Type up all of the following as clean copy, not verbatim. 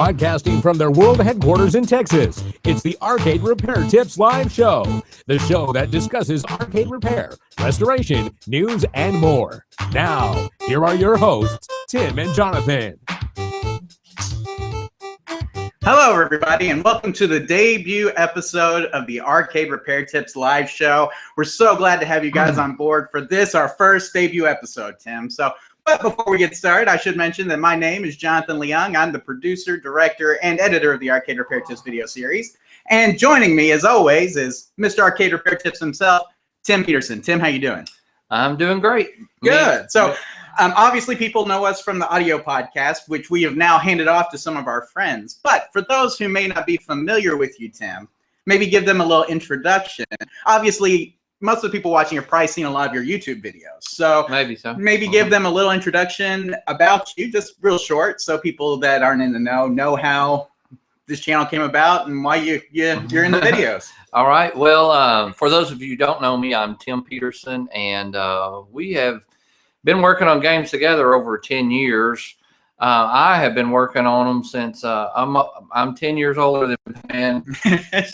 Broadcasting from their world headquarters in Texas, it's the Arcade Repair Tips Live Show, the show that discusses arcade repair, restoration, news, and more. Now, here are your hosts, Tim and Jonathan. Hello, everybody, and welcome to the debut episode of the Arcade Repair Tips Live Show. We're so glad to have you guys on board for this, our first debut episode, Tim. But before we get started, I should mention that my name is Jonathan Leung. I'm the producer, director, and editor of the Arcade Repair Tips video series. And joining me, as always, is Mr. Arcade Repair Tips himself, Tim Peterson. Tim, how you doing? I'm doing great. Good. So, obviously, people know us from the audio podcast, which we have now handed off to some of our friends. But for those who may not be familiar with you, Tim, maybe give them a little introduction. Obviously, most of the people watching have probably seen a lot of your YouTube videos. So maybe give them a little introduction about you, just real short, so people that aren't in the know how this channel came about and why you're in the videos. All right. Well, for those of you who don't know me, I'm Tim Peterson, and we have been working on games together over 10 years. I have been working on them since I'm 10 years older than Pac-Man.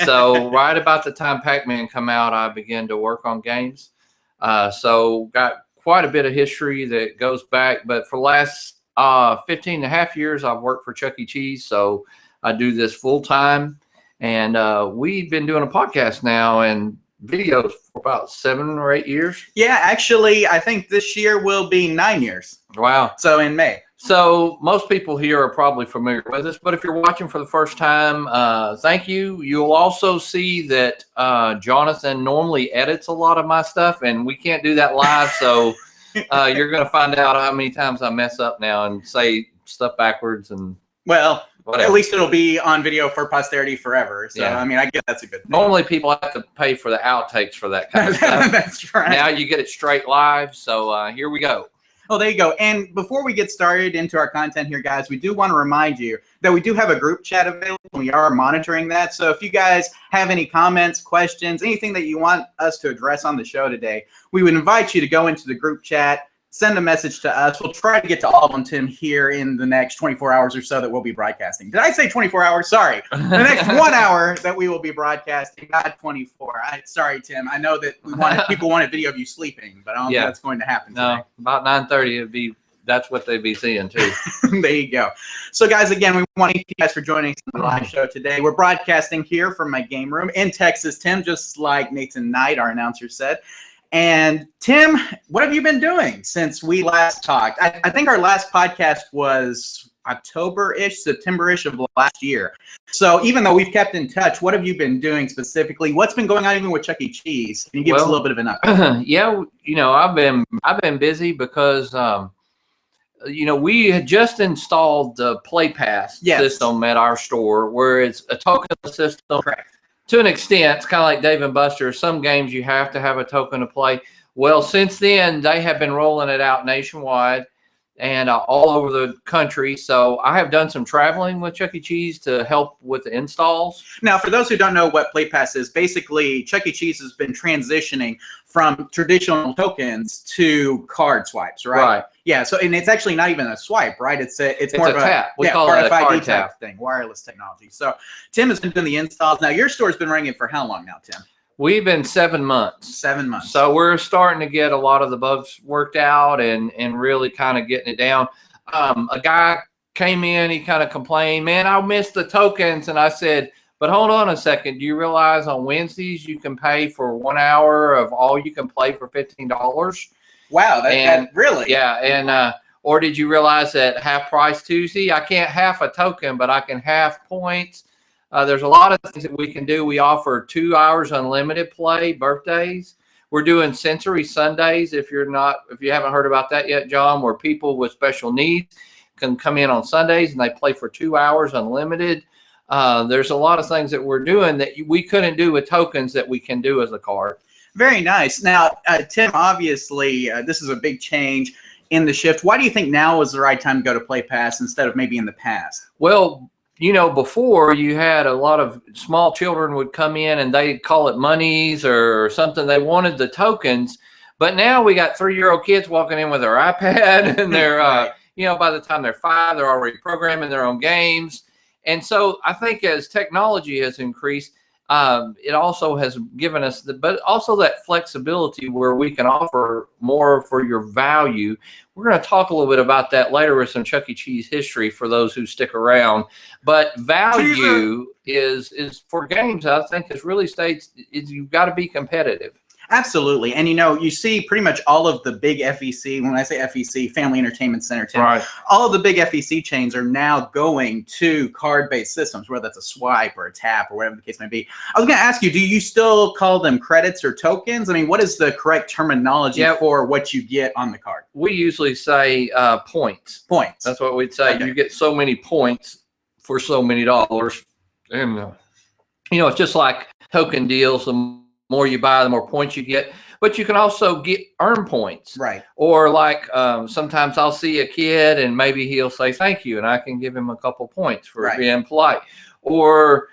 So right about the time Pac-Man come out, I began to work on games. So got quite a bit of history that goes back. But for the last 15 and a half years, I've worked for Chuck E. Cheese. So I do this full time. And we've been doing a podcast now and videos for about 7 or 8 years. Yeah, actually, I think this year will be 9 years. Wow. So in May. So most people here are probably familiar with us, but if you're watching for the first time, thank you. You'll also see that Jonathan normally edits a lot of my stuff, and we can't do that live, so you're going to find out how many times I mess up now and say stuff backwards and well, whatever. At least it'll be on video for posterity forever. So, yeah. I mean, I guess that's a good thing. Normally people have to pay for the outtakes for that kind of stuff. That's right. Now you get it straight live, so here we go. Oh, there you go. And before we get started into our content here, guys, we do want to remind you that we do have a group chat available. We are monitoring that. So if you guys have any comments, questions, anything that you want us to address on the show today, we would invite you to go into the group chat, send a message to us. We'll try to get to all of them, Tim, here in the next 24 hours or so that we'll be broadcasting. Did I say 24 hours? Sorry. The next 1 hour that we will be broadcasting, not 24. Sorry, Tim. I know that people want a video of you sleeping, but I don't think that's going to happen today. No, about 9:30, that's what they'd be seeing, too. There you go. So, guys, again, we want to thank you guys for joining us on the live show today. We're broadcasting here from my game room in Texas, Tim, just like Nathan Knight, our announcer, said. And Tim, what have you been doing since we last talked? I think our last podcast was October-ish, September-ish of last year. So even though we've kept in touch, what have you been doing specifically? What's been going on even with Chuck E. Cheese? Can you give us a little bit of an update? Yeah, I've been busy because we had just installed the Play Pass system at our store, where it's a token system. Correct. To an extent, it's kind of like Dave & Buster's. Some games you have to have a token to play. Well, since then, they have been rolling it out nationwide and all over the country. So I have done some traveling with Chuck E. Cheese to help with the installs. Now, for those who don't know what Play Pass is, basically Chuck E. Cheese has been transitioning from traditional tokens to card swipes, right? Right. Yeah, so and it's actually not even a swipe, right? It's more of a tap. We call it a card tap thing, wireless technology. So Tim has been doing the installs. Now, your store's been running it for how long now, Tim? We've been 7 months. 7 months. So we're starting to get a lot of the bugs worked out and really kind of getting it down. A guy came in, he kind of complained, man, I missed the tokens. And I said, but hold on a second. Do you realize on Wednesdays you can pay for 1 hour of all you can play for $15? Wow, that really? Yeah, and or did you realize that half price Tuesday, I can't half a token, but I can half points. There's a lot of things that we can do. We offer 2 hours unlimited play birthdays. We're doing Sensory Sundays. If you haven't heard about that yet, John, where people with special needs can come in on Sundays and they play for 2 hours unlimited. There's a lot of things that we're doing that we couldn't do with tokens that we can do as a card. Very nice. Now, Tim, obviously, this is a big change in the shift. Why do you think now is the right time to go to Play Pass instead of maybe in the past? Well, before you had a lot of small children would come in and they'd call it monies or something. They wanted the tokens. But now we got 3-year-old kids walking in with their iPad and they're, by the time they're 5, they're already programming their own games. And so I think as technology has increased, it also has given us but also that flexibility where we can offer more for your value. We're going to talk a little bit about that later with some Chuck E. Cheese history for those who stick around. But value is for games, I think, is really states is you've got to be competitive. Absolutely. And, you see pretty much all of the big FEC, when I say FEC, Family Entertainment Center, Tim, Right. all of the big FEC chains are now going to card-based systems, whether that's a swipe or a tap or whatever the case may be. I was going to ask you, do you still call them credits or tokens? I mean, what is the correct terminology for what you get on the card? We usually say points. Points. That's what we'd say. Okay. You get so many points for so many dollars. And, it's just like token deals. The more you buy, the more points you get. But you can also earn points. Right. Or like sometimes I'll see a kid and maybe he'll say thank you, and I can give him a couple points for being polite. Or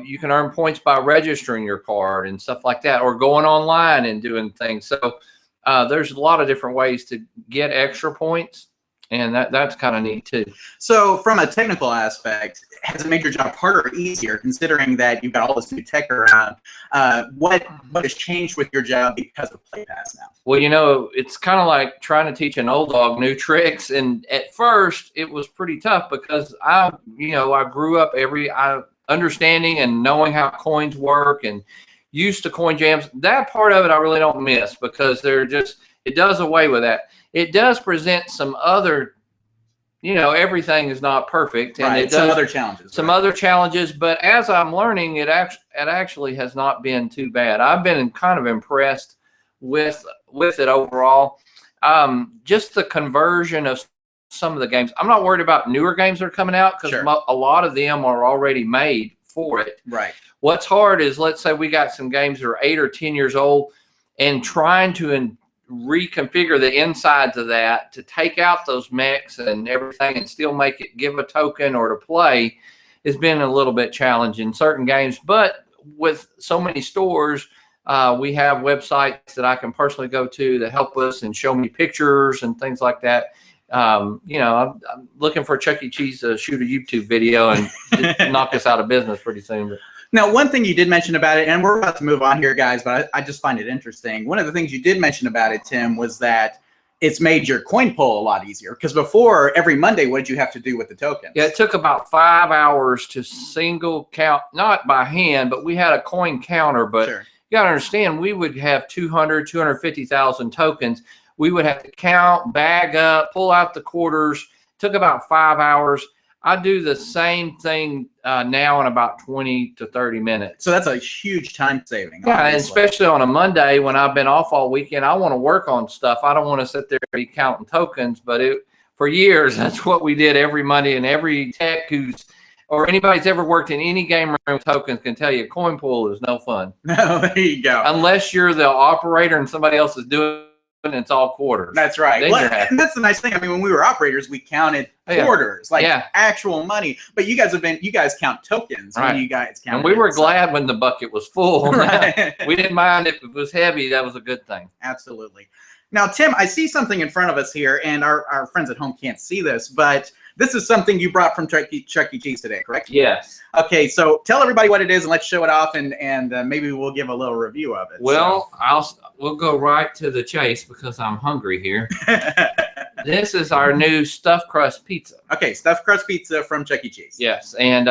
you can earn points by registering your card and stuff like that, or going online and doing things. So there's a lot of different ways to get extra points, and that's kind of neat too. So from a technical aspect, has it made your job harder or easier, considering that you've got all this new tech around? What has changed with your job because of PlayPass now? Well, it's kind of like trying to teach an old dog new tricks. And at first, it was pretty tough because I grew up understanding and knowing how coins work and used to coin jams. That part of it I really don't miss because it does away with that. It does present some other, everything is not perfect, and it does some other challenges. But as I'm learning, it actually has not been too bad. I've been kind of impressed with it overall. Just the conversion of some of the games. I'm not worried about newer games that are coming out because a lot of them are already made for it. Right. What's hard is, let's say we got some games that are 8 or 10 years old, and trying to reconfigure the insides of that to take out those mechs and everything and still make it give a token or to play has been a little bit challenging in certain games. But with so many stores, we have websites that I can personally go to that help us and show me pictures and things like that. I'm looking for Chuck E. Cheese to shoot a YouTube video and knock us out of business pretty soon. But now, one thing you did mention about it, and we're about to move on here, guys, but I just find it interesting. One of the things you did mention about it, Tim, was that it's made your coin pull a lot easier. Because before, every Monday, what did you have to do with the tokens? Yeah, it took about 5 hours to single count, not by hand, but we had a coin counter. But you got to understand, we would have 250,000 tokens. We would have to count, bag up, pull out the quarters. It took about 5 hours. I do the same thing now in about 20 to 30 minutes. So that's a huge time saving. Yeah, and especially on a Monday when I've been off all weekend, I want to work on stuff. I don't want to sit there and be counting tokens, but for years, that's what we did every Monday, and every tech or anybody's ever worked in any game room with tokens can tell you coin pull is no fun. No, there you go. Unless you're the operator and somebody else is doing and it's all quarters. That's right. And that's the nice thing. I mean, when we were operators, we counted quarters, actual money. But you guys count tokens when you guys count. And we were glad when the bucket was full. Right. We didn't mind if it was heavy. That was a good thing. Absolutely. Now, Tim, I see something in front of us here, and our friends at home can't see this, but this is something you brought from Chuck E. Cheese today, correct? Yes. Okay, so tell everybody what it is, and let's show it off, and maybe we'll give a little review of it. Well, we'll go right to the chase because I'm hungry here. This is our new stuffed crust pizza. Okay, stuffed crust pizza from Chuck E. Cheese. Yes, and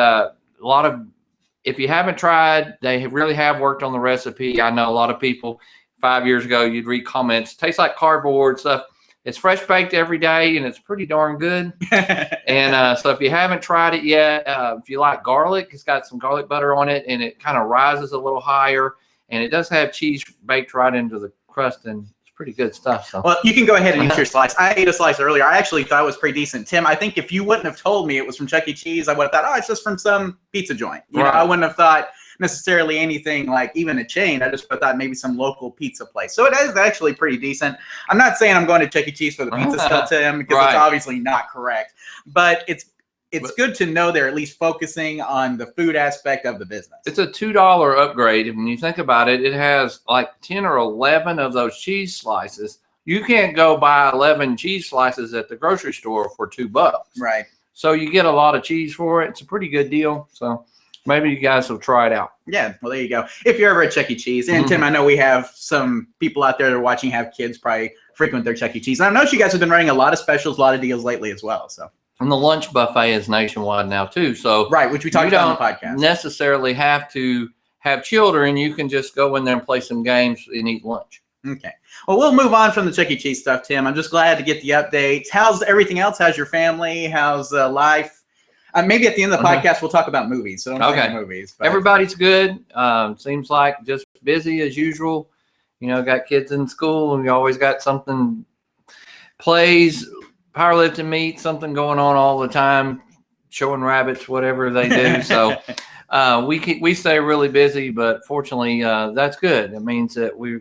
if you haven't tried, they really have worked on the recipe. I know a lot of people 5 years ago, you'd read comments, tastes like cardboard stuff. It's fresh baked every day, and it's pretty darn good. And so if you haven't tried it yet, if you like garlic, it's got some garlic butter on it, and it kind of rises a little higher. And it does have cheese baked right into the crust, and it's pretty good stuff. So. Well, you can go ahead and eat your slice. I ate a slice earlier. I actually thought it was pretty decent. Tim, I think if you wouldn't have told me it was from Chuck E. Cheese, I would have thought, oh, it's just from some pizza joint. You know, I wouldn't have thought necessarily anything like even a chain. I just thought maybe some local pizza place. So it is actually pretty decent. I'm not saying I'm going to Chuck E. Cheese for the pizza still, Tim, because it's obviously not correct. But it's good to know they're at least focusing on the food aspect of the business. It's a $2 upgrade. When you think about it, it has like 10 or 11 of those cheese slices. You can't go buy 11 cheese slices at the grocery store for $2. Right. So you get a lot of cheese for it. It's a pretty good deal. So maybe you guys will try it out. Yeah, well, there you go. If you're ever at Chuck E. Cheese, and Tim, I know we have some people out there that are watching have kids probably frequent their Chuck E. Cheese. And I know you guys have been running a lot of specials, a lot of deals lately as well. So. And the lunch buffet is nationwide now too. So right, which we talked about on the podcast. You don't necessarily have to have children. You can just go in there and play some games and eat lunch. Okay. Well, we'll move on from the Chuck E. Cheese stuff, Tim. I'm just glad to get the updates. How's everything else? How's your family? How's life? Maybe at the end of the podcast, we'll talk about movies. So don't say movies. But. Everybody's good. Seems like just busy as usual. You know, got kids in school, and we always got something, plays, powerlifting meet, something going on all the time, showing rabbits, whatever they do. So we stay really busy, but fortunately, that's good. It means that we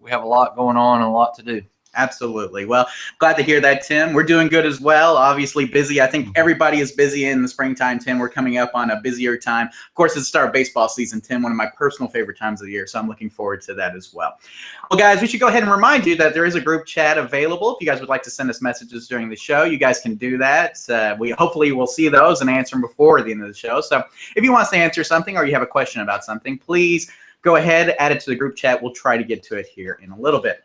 have a lot going on and a lot to do. Absolutely. Well, glad to hear that, Tim. We're doing good as well. Obviously busy. I think everybody is busy in the springtime, Tim. We're coming up on a busier time. Of course, it's the start of baseball season, Tim, one of my personal favorite times of the year. So I'm looking forward to that as well. Well, guys, we should go ahead and remind you that there is a group chat available. If you guys would like to send us messages during the show, you guys can do that. We hopefully will see those and answer them before the end of the show. So if you want us to answer something or you have a question about something, please go ahead, add it to the group chat. We'll try to get to it here in a little bit.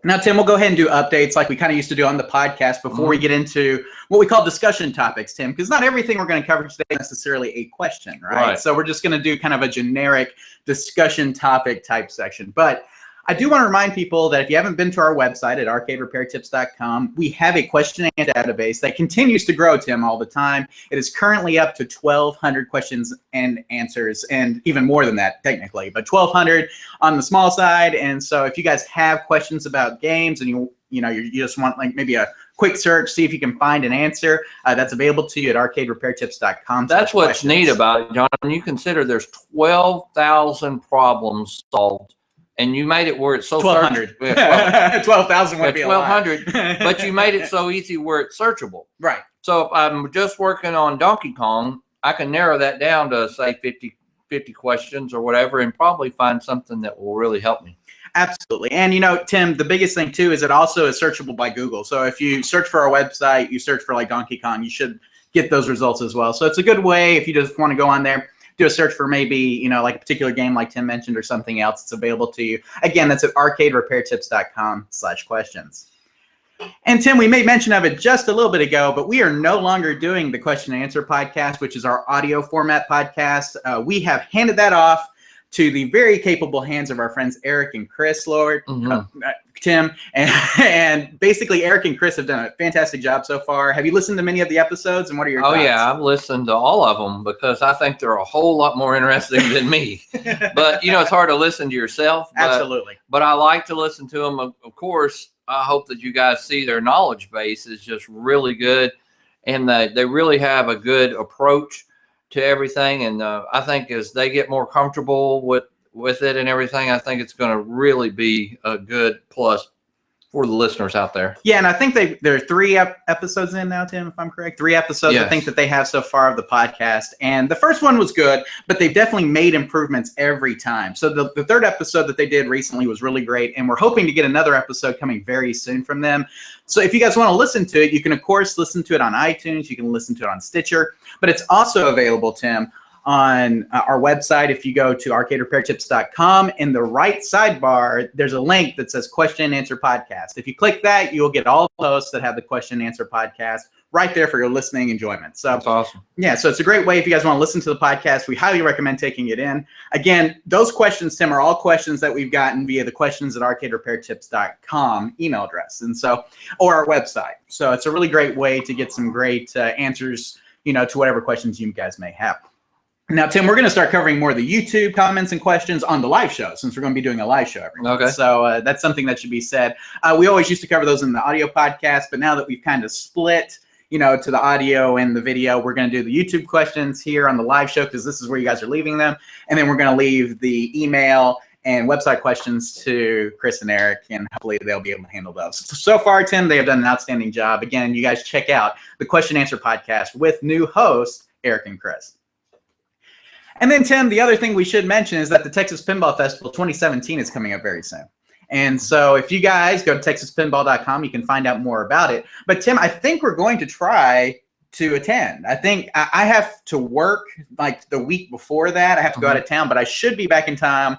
Now, Tim, we'll go ahead and do updates like we kind of used to do on the podcast before we get into what we call discussion topics, Tim, because not everything we're going to cover today is necessarily a question, right? So we're just going to do kind of a generic discussion topic type section. But I do want to remind people that if you haven't been to our website at arcaderepairtips.com, we have a question and answer database that continues to grow, Tim, all the time. It is currently up to 1,200 questions and answers, and even more than that, technically, but 1,200 on the small side. And so if you guys have questions about games and you just want like maybe a quick search, see if you can find an answer, that's available to you at arcaderepairtips.com. That's what's neat about it, John. You consider there's 12,000 problems solved. And you made it where it's so 1,200. 12,000 would be 1,200, but you made it so easy where it's searchable. Right. So if I'm just working on Donkey Kong, I can narrow that down to, say, 50 questions or whatever and probably find something that will really help me. Absolutely. And, Tim, the biggest thing, too, is it also is searchable by Google. So if you search for our website, you search for, like, Donkey Kong, you should get those results as well. So it's a good way if you just want to go on there, do a search for maybe, like a particular game like Tim mentioned or something else. It's available to you. Again, that's at arcaderepairtips.com/questions. And Tim, we made mention of it just a little bit ago, but we are no longer doing the question and answer podcast, which is our audio format podcast. We have handed that off to the very capable hands of our friends Eric and Chris, Tim, and basically Eric and Chris have done a fantastic job so far. Have you listened to many of the episodes, and what are your thoughts? Oh yeah, I've listened to all of them because I think they're a whole lot more interesting than me. But it's hard to listen to yourself. Absolutely. But I like to listen to them. Of course, I hope that you guys see their knowledge base is just really good, and they really have a good approach to everything. And I think as they get more comfortable with it and everything, I think it's going to really be a good plus for the listeners out there. Yeah, and I think there are 3 episodes in now, Tim, if I'm correct. 3 episodes, yes. I think that they have so far of the podcast. And the first one was good, but they've definitely made improvements every time. So the 3rd episode that they did recently was really great, and we're hoping to get another episode coming very soon from them. So if you guys want to listen to it, you can, of course, listen to it on iTunes. You can listen to it on Stitcher. But it's also available, Tim, on our website. If you go to arcaderepairtips.com, in the right sidebar, there's a link that says question and answer podcast. If you click that, you'll get all the posts that have the question and answer podcast right there for your listening enjoyment. So that's awesome. Yeah, so it's a great way if you guys want to listen to the podcast. We highly recommend taking it in. Again, those questions, Tim, are all questions that we've gotten via the questions at arcaderepairtips.com email address, and so, or our website. So it's a really great way to get some great answers, to whatever questions you guys may have. Now, Tim, we're going to start covering more of the YouTube comments and questions on the live show, since we're going to be doing a live show every week. Okay. So that's something that should be said. We always used to cover those in the audio podcast, but now that we've kind of split, to the audio and the video, we're going to do the YouTube questions here on the live show, because this is where you guys are leaving them. And then we're going to leave the email and website questions to Chris and Eric, and hopefully they'll be able to handle those. So far, Tim, they have done an outstanding job. Again, you guys check out the Question Answer podcast with new hosts, Eric and Chris. And then, Tim, the other thing we should mention is that the Texas Pinball Festival 2017 is coming up very soon. And so if you guys go to texaspinball.com, you can find out more about it. But, Tim, I think we're going to try to attend. I think I have to work like the week before that. I have to go out of town, but I should be back in time,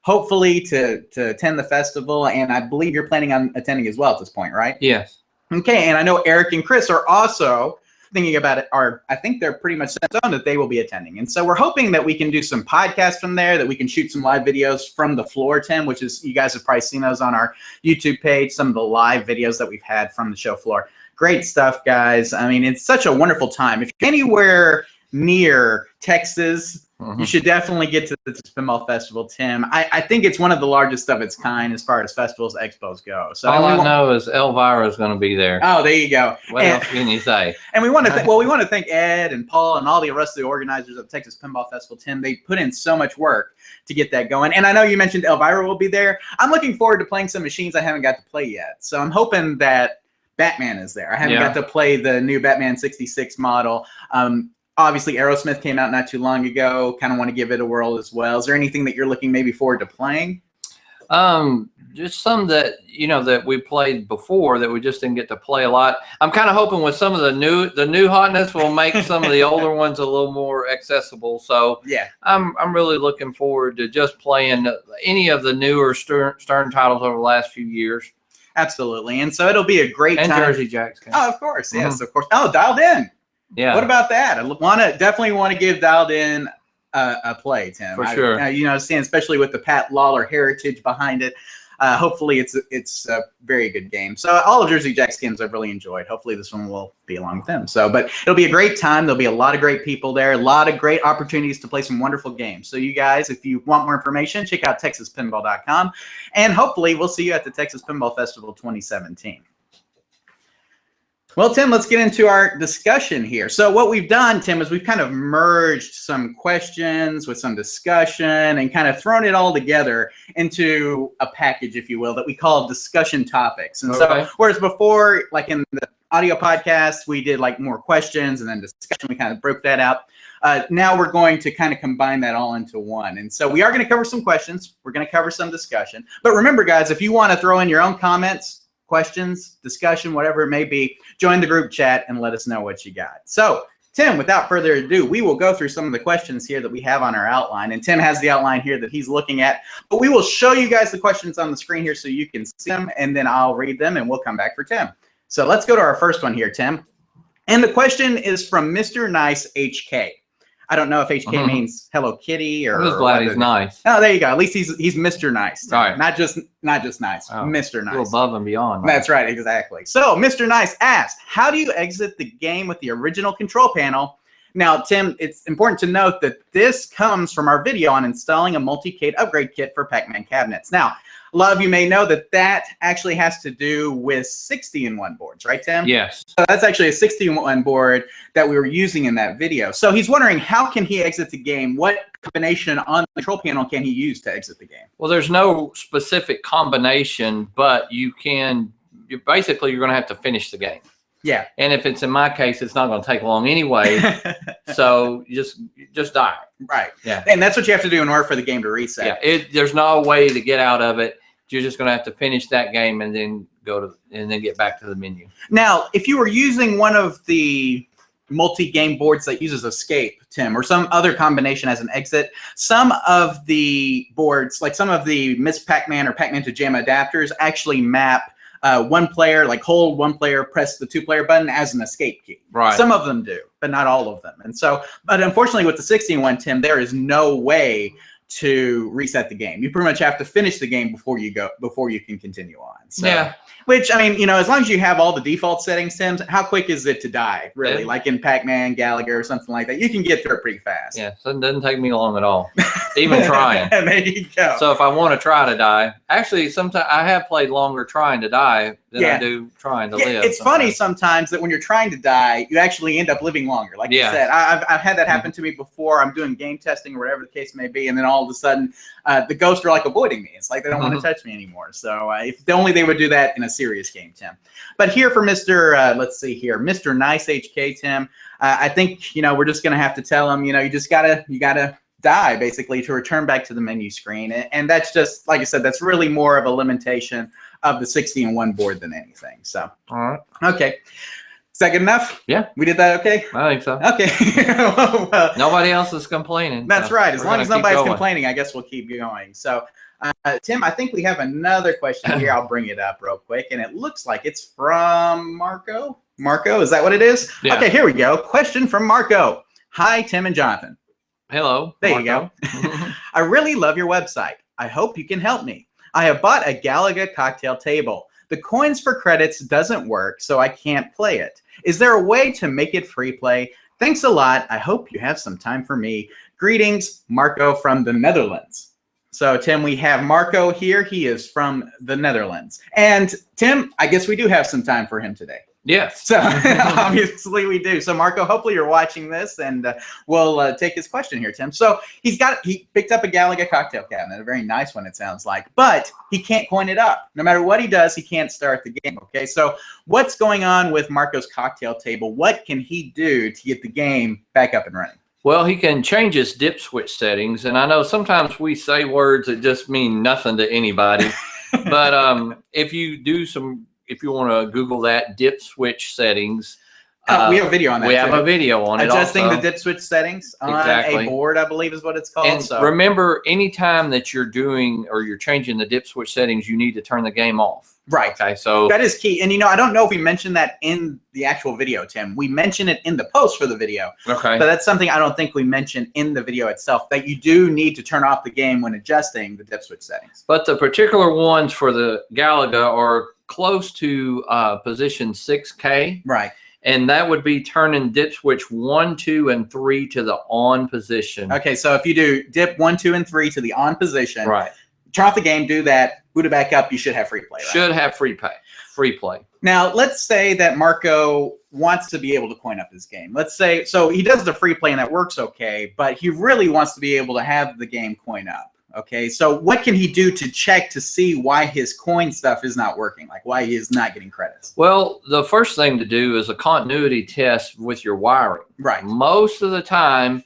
hopefully, to attend the festival. And I believe you're planning on attending as well at this point, right? Yes. Okay, and I know Eric and Chris are also thinking about it. I think they're pretty much set on that they will be attending. And so we're hoping that we can do some podcasts from there, that we can shoot some live videos from the floor, Tim, which is, you guys have probably seen those on our YouTube page, some of the live videos that we've had from the show floor. Great stuff, guys. I mean, it's such a wonderful time. If you're anywhere near Texas, you should definitely get to the Pinball Festival, Tim. I think it's one of the largest of its kind as far as festivals, expos go. So all I know is Elvira is going to be there. Oh, there you go. What else can you say? And we want to thank Ed and Paul and all the rest of the organizers of Texas Pinball Festival, Tim. They put in so much work to get that going. And I know you mentioned Elvira will be there. I'm looking forward to playing some machines I haven't got to play yet. So I'm hoping that Batman is there. I haven't got to play the new Batman 66 model. Obviously, Aerosmith came out not too long ago. Kind of want to give it a whirl as well. Is there anything that you're looking maybe forward to playing? Just some that, that we played before that we just didn't get to play a lot. I'm kind of hoping with some of the new hotness will make some of the older ones a little more accessible. So yeah, I'm really looking forward to just playing any of the newer Stern titles over the last few years. Absolutely. And so it'll be a great time. And Jersey Jacks. Oh, of course. Yes, of course. Oh, Dialed In. Yeah. What about that? I definitely want to give Dialed In a play, Tim. For sure. Seeing especially with the Pat Lawler heritage behind it. Hopefully it's a very good game. So all of Jersey Jacks games I've really enjoyed. Hopefully this one will be along with them. So, but it'll be a great time. There'll be a lot of great people there, a lot of great opportunities to play some wonderful games. So you guys, if you want more information, check out TexasPinball.com. And hopefully we'll see you at the Texas Pinball Festival 2017. Well, Tim, let's get into our discussion here. So what we've done, Tim, is we've kind of merged some questions with some discussion and kind of thrown it all together into a package, if you will, that we call discussion topics. And so whereas before, like in the audio podcast, we did like more questions and then discussion, we kind of broke that out. Now we're going to kind of combine that all into one. And so we are going to cover some questions. We're going to cover some discussion. But remember, guys, if you want to throw in your own comments, questions, discussion, whatever it may be, join the group chat and let us know what you got. So, Tim, without further ado, we will go through some of the questions here that we have on our outline. And Tim has the outline here that he's looking at. But we will show you guys the questions on the screen here so you can see them, and then I'll read them, and we'll come back for Tim. So let's go to our first one here, Tim. And the question is from Mr. Nice HK. I don't know if HK means Hello Kitty or. I'm just glad he's nice. Oh, there you go. At least he's Mr. Nice. Right. Not just nice. Oh, Mr. Nice. A little above and beyond. That's right. Exactly. So Mr. Nice asked, how do you exit the game with the original control panel? Now, Tim, it's important to note that this comes from our video on installing a multi-cade upgrade kit for Pac-Man cabinets. Now, a lot of you may know that that actually has to do with 60-in-1 boards, right, Tim? Yes. So that's actually a 60-in-1 board that we were using in that video. So he's wondering, how can he exit the game? What combination on the control panel can he use to exit the game? Well, there's no specific combination, but you're going to have to finish the game. Yeah. And if it's in my case, it's not going to take long anyway. So you just die. Right. Yeah. And that's what you have to do in order for the game to reset. Yeah. There's no way to get out of it. You're just going to have to finish that game and then get back to the menu. Now, if you were using one of the multi-game boards that uses escape, Tim, or some other combination as an exit, some of the boards, like some of the Miss Pac-Man or Pac-Man to Jam adapters, actually map one player, like hold one player, press the two-player button as an escape key. Right. Some of them do, but not all of them. And so, but unfortunately with the 60-in-1, Tim, there is no way to reset the game. You pretty much have to finish the game before you can continue on. So, yeah. Which, I mean, as long as you have all the default settings, Tim, how quick is it to die, really? Yeah. Like in Pac-Man, Gallagher, or something like that. You can get through it pretty fast. Yeah, so it doesn't take me long at all, even trying. There you go. So if I want to try to die, actually, sometimes I have played longer trying to die than I do trying to live. It's funny sometimes that when you're trying to die, you actually end up living longer. Like you said, I've had that happen to me before. I'm doing game testing or whatever the case may be, and then all of a sudden, the ghosts are like avoiding me. It's like they don't want to touch me anymore. So if only they would do that in a serious game, Tim. But here for Mr. Let's see here, Mr. Nice HK, Tim. I think we're just gonna have to tell him, you just gotta die basically to return back to the menu screen, and that's just, like I said, that's really more of a limitation of the 60-in-1 board than anything. So all right, okay. that good enough? Yeah. We did that okay? I think so. Okay. Well, Nobody else is complaining. that's so right. As we're long gonna as keep nobody's going. complaining, I guess we'll keep going. So, Tim, I think we have another question here. I'll bring it up real quick. And it looks like it's from Marco. Marco, is that what it is? Yeah. Okay, here we go. Question from Marco. Hi, Tim and Jonathan. Hello. There you go. I really love your website. I hope you can help me. I have bought a Galaga cocktail table. The coins for credits doesn't work, so I can't play it. Is there a way to make it free play? Thanks a lot. I hope you have some time for me. Greetings, Marco from the Netherlands. So, Tim, we have Marco here. He is from the Netherlands. And, Tim, I guess we do have some time for him today. Yes. So obviously we do. So Marco, hopefully you're watching this, and we'll take his question here, Tim. So he picked up a Galaga cocktail cabinet, a very nice one, it sounds like, but he can't coin it up. No matter what he does, he can't start the game. Okay, so what's going on with Marco's cocktail table? What can he do to get the game back up and running? Well, he can change his dip switch settings, and I know sometimes we say words that just mean nothing to anybody, but if you want to Google that, dip switch settings. We have a video on that. We have a video on it. Adjusting also. the dip switch settings on Exactly. a board, I believe is what it's called. And so remember, anytime that you're doing or you're changing the dip switch settings, you need to turn the game off. right. Okay, so That is key. And, I don't know if we mentioned that in the actual video, Tim. We mentioned it in the post for the video. okay, But that's something I don't think we mentioned in the video itself, that you do need to turn off the game when adjusting the dip switch settings. but the particular ones for the Galaga are close to position 6K, Right. and that would be turning dip switch 1, 2, and 3 to the on position. Okay, so if you do dip 1, 2, and 3 to the on position, Right. turn off the game, do that, boot it back up, you should have free play. Right? Should have free play. Now, let's say that Marco wants to be able to coin up his game. Let's say, so he does the free play and that works okay, but he really wants to be able to have the game coin up. Okay, so what can he do to check to see why his coin stuff is not working, like why he is not getting credits? Well, the first thing to do is a continuity test with your wiring. Right. Most of the time,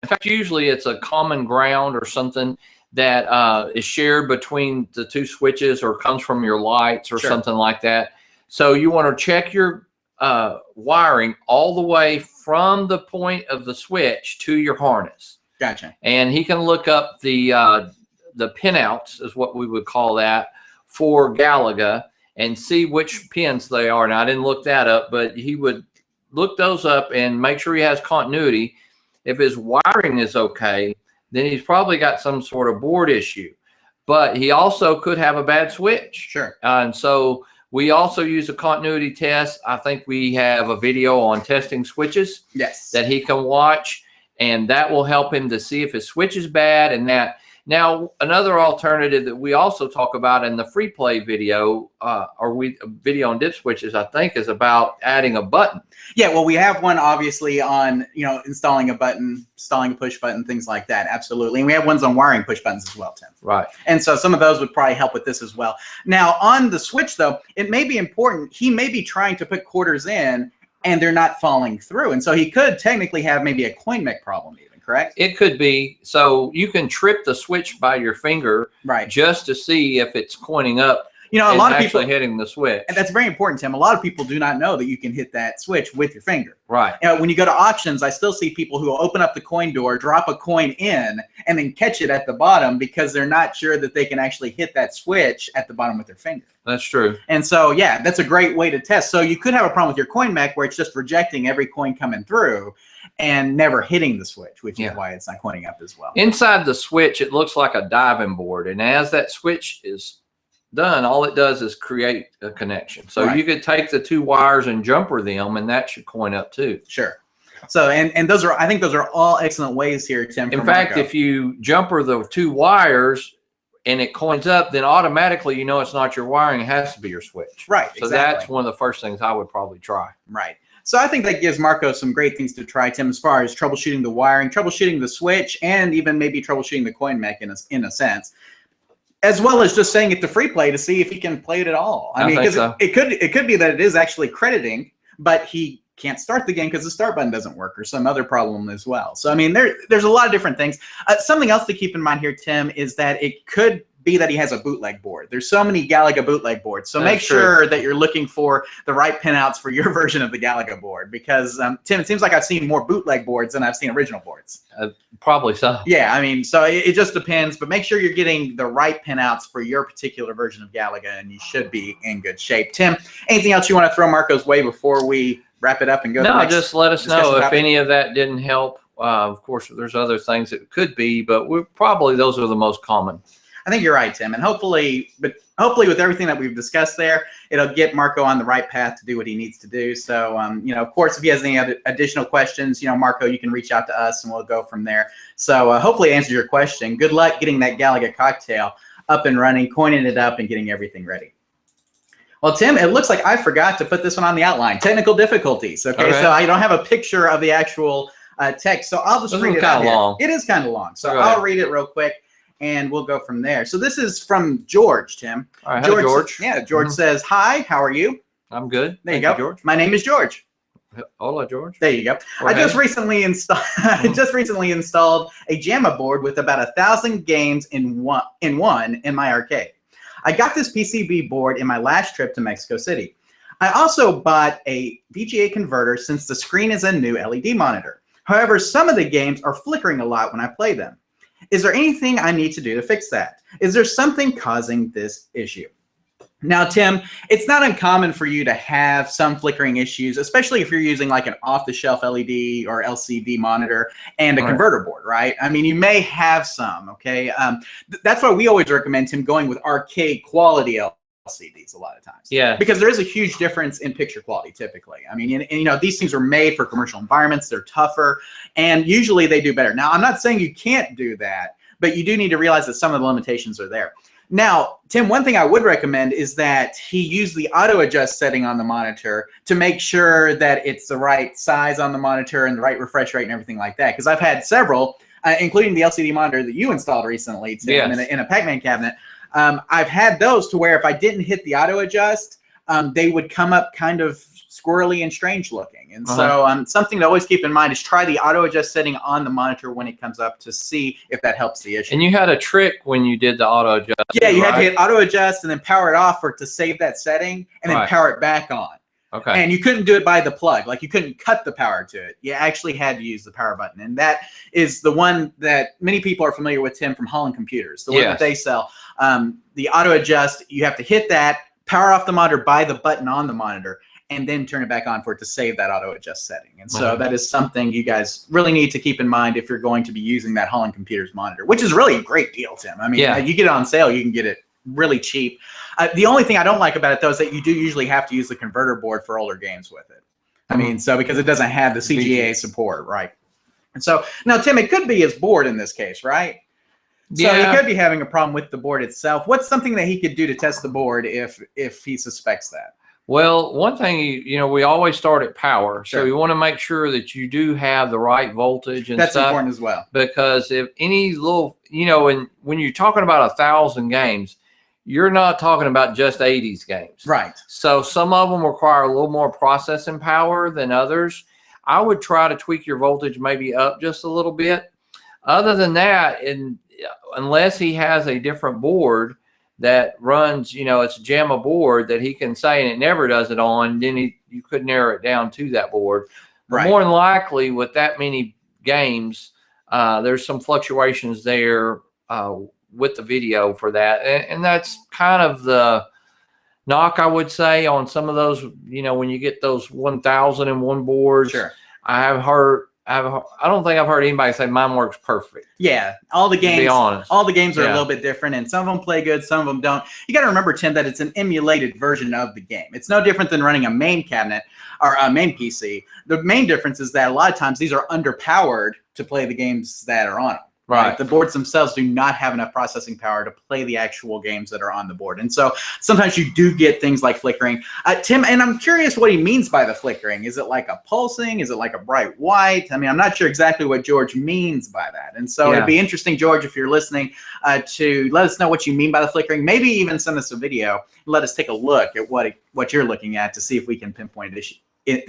in fact, usually it's a common ground or something that is shared between the two switches or comes from your lights or Sure. something like that. So you want to check your wiring all the way from the point of the switch to your harness. Gotcha. And he can look up the pinouts, is what we would call that, for Galaga and see which pins they are. Now, I didn't look that up, but he would look those up and make sure he has continuity. If his wiring is okay, then he's probably got some sort of board issue. But he also could have a bad switch. Sure. And so we also use a continuity test. I think we have a video on testing switches Yes. that he can watch, and that will help him to see if his switch is bad. And that now another alternative that we also talk about in the free play video, video on dip switches, I think, is about adding a button. Yeah, well, we have one obviously on, installing a button, installing a push button, things like that. Absolutely. And we have ones on wiring push buttons as well, Tim. Right. And so some of those would probably help with this as well. Now, on the switch, though, it may be important. He may be trying to put quarters in and they're not falling through. And so he could technically have maybe a coin mech problem even, correct? It could be. So you can trip the switch by your finger Right. just to see if it's coining up. A and lot of actually people, hitting the switch. and that's very important, Tim. A lot of people do not know that you can hit that switch with your finger. Right. When you go to auctions, I still see people who will open up the coin door, drop a coin in, and then catch it at the bottom because they're not sure that they can actually hit that switch at the bottom with their finger. That's true. And so, yeah, that's a great way to test. So you could have a problem with your coin mech where it's just rejecting every coin coming through and never hitting the switch, which is why it's not coining up as well. Inside the switch, it looks like a diving board. And as that switch is done, all it does is create a connection. So Right. you could take the two wires and jumper them, and that should coin up too. Sure. So, and those are, I think those are all excellent ways here, Tim. In from fact, Marco. if you jumper the two wires and it coins up, then automatically you know it's not your wiring, it has to be your switch. Right. So exactly. that's one of the first things I would probably try. Right. So I think that gives Marco some great things to try, Tim, as far as troubleshooting the wiring, troubleshooting the switch, and even maybe troubleshooting the coin mech in a sense, as well as just saying it to free play to see if he can play it at all. I mean, think because so. it could be that it is actually crediting, but he can't start the game because the start button doesn't work or some other problem as well. So I mean, there's a lot of different things. Something else to keep in mind here, Tim, is that it could be that he has a bootleg board. There's so many Galaga bootleg boards. So That's make sure that you're looking for the right pinouts for your version of the Galaga board, because Tim, it seems like I've seen more bootleg boards than I've seen original boards. Probably so. Yeah, I mean, so it just depends, but make sure you're getting the right pinouts for your particular version of Galaga, and you should be in good shape. Tim, anything else you want to throw Marco's way before we wrap it up and go to the No, next just let us know discussion if topic? any of that didn't help. Of course, there's other things it could be, but probably those are the most common. I think you're right, Tim, and hopefully with everything that we've discussed there, it'll get Marco on the right path to do what he needs to do. So, of course, if he has any other additional questions, Marco, you can reach out to us and we'll go from there. So hopefully it answers your question. Good luck getting that Galaga cocktail up and running, coining it up, and getting everything ready. Well, Tim, it looks like I forgot to put this one on the outline. Technical difficulties. Okay. So I don't have a picture of the actual text, so I'll just read it out here. Long. It is kind of long, so I'll read it real quick, and we'll go from there. So this is from George, Tim. All right, George. Yeah, George says, "Hi, how are you?" I'm good. There you go, George. My name is George. Hola, George. There you go. I just recently installed a JAMA board with about 1,000 games in one in my arcade. I got this PCB board in my last trip to Mexico City. I also bought a VGA converter since the screen is a new LED monitor. However, some of the games are flickering a lot when I play them. Is there anything I need to do to fix that? Is there something causing this issue? Now, Tim, it's not uncommon for you to have some flickering issues, especially if you're using like an off-the-shelf LED or LCD monitor and a converter board, right? I mean, you may have some, okay? That's why we always recommend, Tim, going with arcade quality LCDs a lot of times. Yeah. Because there is a huge difference in picture quality typically. I mean, and these things are made for commercial environments. They're tougher, and usually they do better. Now, I'm not saying you can't do that, but you do need to realize that some of the limitations are there. Now, Tim, one thing I would recommend is that he use the auto adjust setting on the monitor to make sure that it's the right size on the monitor and the right refresh rate and everything like that. Because I've had several, including the LCD monitor that you installed recently, Tim, in a Pac-Man cabinet. I've had those to where if I didn't hit the auto adjust, they would come up kind of squirrely and strange looking. And so something to always keep in mind is try the auto adjust setting on the monitor when it comes up to see if that helps the issue. And you had a trick when you did the auto adjust. Yeah, you had to hit auto adjust and then power it off to save that setting and then power it back on. Okay. And you couldn't do it by the plug. Like you couldn't cut the power to it. You actually had to use the power button. And that is the one that many people are familiar with, Tim, from Holland Computers, the one that they sell. The auto adjust, you have to hit that, power off the monitor by the button on the monitor, and then turn it back on for it to save that auto adjust setting. And so that is something you guys really need to keep in mind if you're going to be using that Holland Computers monitor, which is really a great deal, Tim. I mean, you get it on sale, you can get it really cheap. The only thing I don't like about it, though, is that you do usually have to use the converter board for older games with it. I mean, so because it doesn't have the CGA support, right? And so now, Tim, it could be his board in this case, right? So he could be having a problem with the board itself. What's something that he could do to test the board if he suspects that? Well, one thing, we always start at power. So you want to make sure that you do have the right voltage and stuff. That's important as well. Because if any little, and when you're talking about 1,000 games, you're not talking about just 80s games. Right. So some of them require a little more processing power than others. I would try to tweak your voltage maybe up just a little bit. Other than that, unless he has a different board that runs, it's a JAMA board that he can say, and it never does it on, then you could narrow it down to that board. But more than likely, with that many games, there's some fluctuations there with the video for that. And that's kind of the knock, I would say, on some of those, when you get those 1,001 boards. Sure. I don't think I've heard anybody say mine works perfect. Yeah, all the games. To be honest, all the games are a little bit different, and some of them play good, some of them don't. You got to remember, Tim, that it's an emulated version of the game. It's no different than running a main cabinet or a main PC. The main difference is that a lot of times these are underpowered to play the games that are on them. Right. The boards themselves do not have enough processing power to play the actual games that are on the board. And so sometimes you do get things like flickering. Tim, and I'm curious what he means by the flickering. Is it like a pulsing? Is it like a bright white? I mean, I'm not sure exactly what George means by that. And so it'd be interesting, George, if you're listening, to let us know what you mean by the flickering. Maybe even send us a video and let us take a look at what you're looking at to see if we can pinpoint the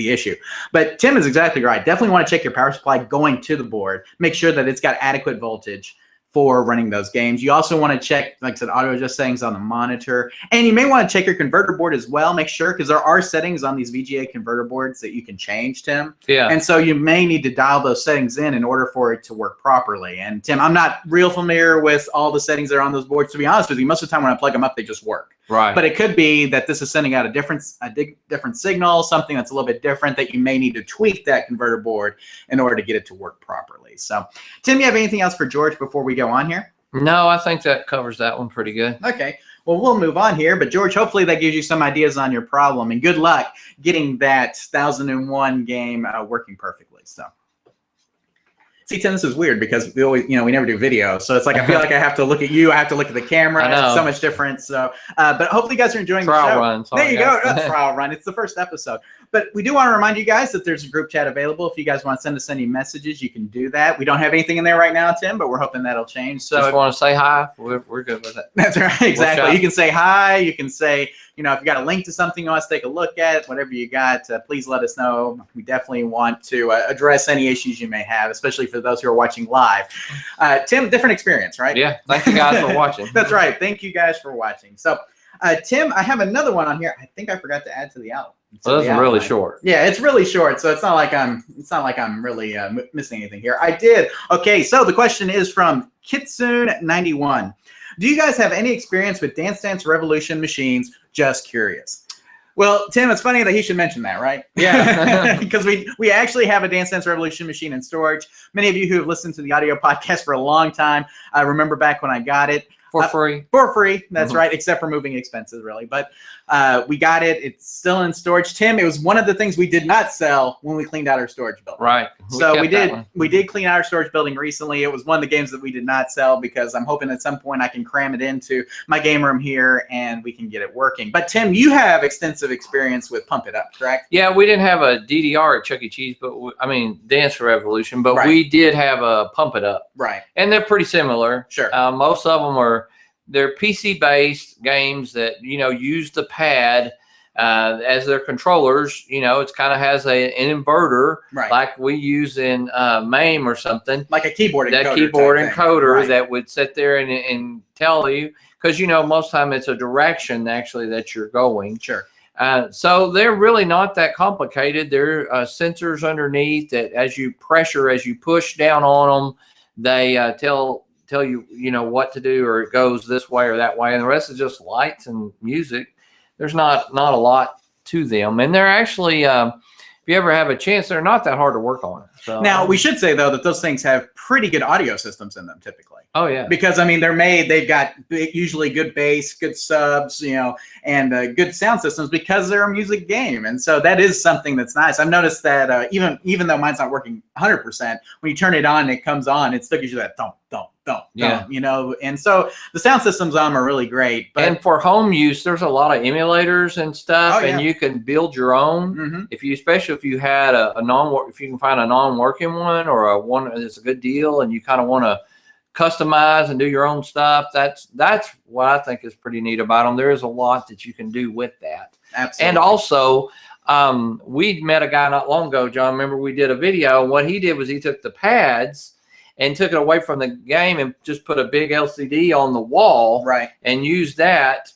issue. But Tim is exactly right. Definitely want to check your power supply going to the board. Make sure that it's got adequate voltage for running those games. You also want to check, like I said, auto adjust settings on the monitor. And you may want to check your converter board as well. Make sure, because there are settings on these VGA converter boards that you can change, Tim. Yeah. And so you may need to dial those settings in order for it to work properly. And Tim, I'm not real familiar with all the settings that are on those boards. To be honest with you, most of the time when I plug them up, they just work. Right. But it could be that this is sending out a different signal, something that's a little bit different, that you may need to tweak that converter board in order to get it to work properly. So, Tim, you have anything else for George before we go on here? No, I think that covers that one pretty good. Okay. Well, we'll move on here. But, George, hopefully that gives you some ideas on your problem. And good luck getting that 1001 game working perfectly. So. See, Tim, this is weird because we always, we never do video. So it's like I feel like I have to look at you. I have to look at the camera. It's so much different. So, but hopefully you guys are enjoying the show. Run. There you go. Trial run. It's the first episode. But we do want to remind you guys that there's a group chat available. If you guys want to send us any messages, you can do that. We don't have anything in there right now, Tim, but we're hoping that'll change. So just want to say hi. We're good with it. That's right. Exactly. You can say hi. You can say, if you got a link to something you want us to take a look at, whatever you got, please let us know. We definitely want to address any issues you may have, especially for those who are watching live. Tim, different experience, right? Yeah. Thank you guys for watching. That's right. Thank you guys for watching. So, Tim, I have another one on here. I think I forgot to add to the outline. Well, this is really short. Yeah, it's really short, so it's not like I'm really missing anything here. I did. Okay, so the question is from Kitsune91. Do you guys have any experience with Dance Dance Revolution machines? Just curious. Well, Tim, it's funny that he should mention that, right? Yeah. Because we actually have a Dance Dance Revolution machine in storage. Many of you who have listened to the audio podcast for a long time, I remember back when I got it. For free. For free, that's right, except for moving expenses, really. But we got it. It's still in storage. Tim, it was one of the things we did not sell when we cleaned out our storage building. Right. So we did clean out our storage building recently. It was one of the games that we did not sell because I'm hoping at some point I can cram it into my game room here and we can get it working. But Tim, you have extensive experience with Pump It Up, correct? Yeah, we didn't have a DDR at Chuck E. Cheese, but Dance Revolution, but we did have a Pump It Up. Right. And they're pretty similar. Sure. Most of them they're PC-based games that, use the pad as their controllers. It kind of has an inverter, like we use in MAME or something. Like a keyboard encoder. That keyboard encoder that would sit there and tell you, because, most time it's a direction, actually, that you're going. Sure. So they're really not that complicated. There are sensors underneath that as you push down on them, they tell you, what to do, or it goes this way or that way. And the rest is just lights and music. There's not a lot to them. And they're actually, if you ever have a chance, they're not that hard to work on. So now, we should say, though, that those things have pretty good audio systems in them typically. Oh, yeah. Because, they've got usually good bass, good subs, and good sound systems because they're a music game. And so that is something that's nice. I've noticed that even though mine's not working 100%, when you turn it on, it comes on, it still gives you that thump, thump, thump, and so the sound systems on them are really great. But, and for home use, there's a lot of emulators and stuff, and you can build your own. Especially if you had if you can find a non-working one or one that's a good deal, and you kind of want to customize and do your own stuff. That's what I think is pretty neat about them. There is a lot that you can do with that. Absolutely. And also, we met a guy not long ago, John. Remember, we did a video. And what he did was he took the pads and took it away from the game and just put a big LCD on the wall, and used that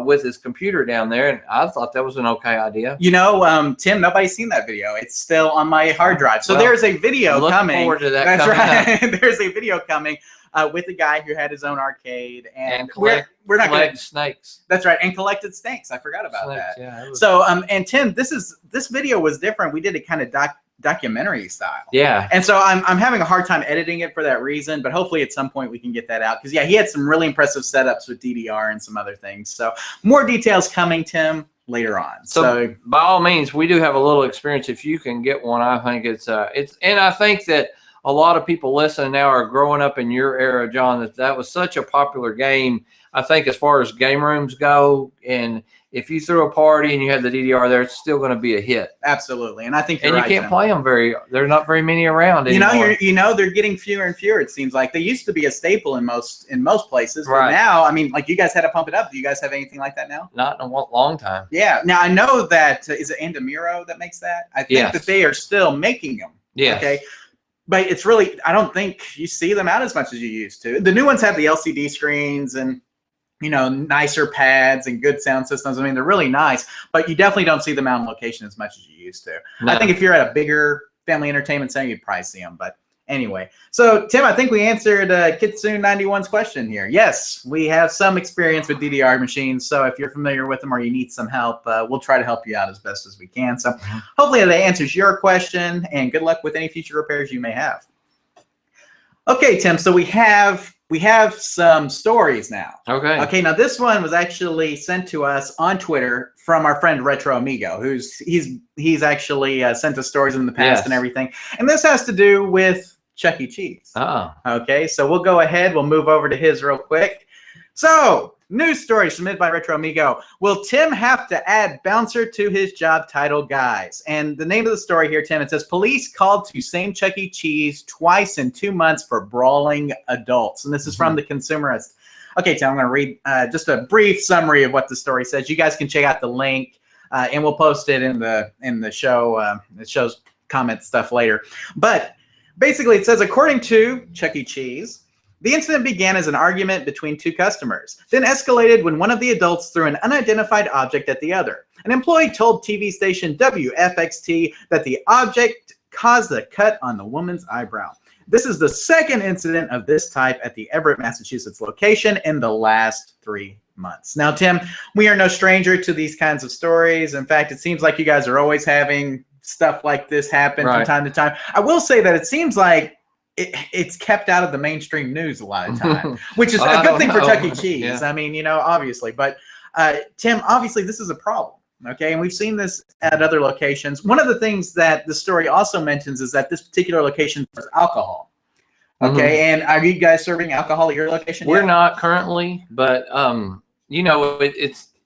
with his computer down there. And I thought that was an okay idea. Tim, nobody's seen that video. It's still on my hard drive. So there's a video coming. Looking forward to that. That's coming right. There's a video coming with a guy who had his own arcade and we're not going to snakes. That's right, and collected snakes. I forgot about that. Yeah, so and Tim, this video was different. We did it kind of documentary style. Yeah. And so I'm having a hard time editing it for that reason, but hopefully at some point we can get that out. Because he had some really impressive setups with DDR and some other things. So more details coming, Tim, later on. So by all means, we do have a little experience. If you can get one, I think it's and I think that a lot of people listening now are growing up in your era, John, that was such a popular game. I think as far as game rooms go, and if you threw a party and you had the DDR there, it's still going to be a hit. Absolutely. And I think you're right. And you can't play them there's not very many around anymore. They're getting fewer and fewer, it seems like. They used to be a staple in most places. But now, like you guys had to Pump It Up. Do you guys have anything like that now? Not in a long time. Yeah. Now, I know that, is it Andamiro that makes that? I think that they are still making them. Yeah. Okay. but it's really, I don't think you see them out as much as you used to. The new ones have the LCD screens and, you know, nicer pads and good sound systems. I mean, they're really nice, but you definitely don't see them out on location as much as you used to. No. I think if you're at a bigger family entertainment center, you'd probably see them. But anyway, so Tim, I think we answered Kitsune91's question here. Yes, we have some experience with DDR machines. So if you're familiar with them or you need some help, we'll try to help you out as best as we can. So hopefully that answers your question, and good luck with any future repairs you may have. Okay, Tim, so we have some stories now. Okay. Okay, now this one was actually sent to us on Twitter from our friend Retro Amigo, he's actually sent us stories in the past and everything. And this has to do with Chuck E. Cheese. Oh. Okay, so we'll go ahead. We'll move over to his real quick. So, news story submitted by Retro Amigo. Will Tim have to add bouncer to his job title, guys? And the name of the story here, Tim, it says, police called to same Chuck E. Cheese twice in 2 months for brawling adults. And this is from the Consumerist. Okay, Tim, I'm going to read just a brief summary of what the story says. You guys can check out the link, and we'll post it in the show. It shows comment stuff later. But basically, it says, according to Chuck E. Cheese, the incident began as an argument between two customers, then escalated when one of the adults threw an unidentified object at the other. An employee told TV station WFXT that the object caused a cut on the woman's eyebrow. This is the second incident of this type at the Everett, Massachusetts location in the last 3 months. Now, Tim, we are no stranger to these kinds of stories. In fact, it seems like you guys are always having stuff like this happen from time to time. I will say that it seems like it's kept out of the mainstream news a lot of time, which is a good thing for Chuck E. Cheese. Yeah. I mean, you know, obviously. But, Tim, obviously this is a problem, okay? And we've seen this at other locations. One of the things that the story also mentions is that this particular location serves alcohol, okay? And are you guys serving alcohol at your location We're yet? not currently, but, you know,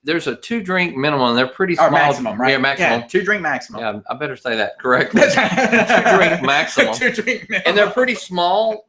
there's a 2-drink minimum. They're pretty small. Or maximum, right? Yeah, maximum. Yeah, 2-drink maximum. Yeah, I better say that correctly. 2-drink maximum. 2-drink minimum. And they're pretty small.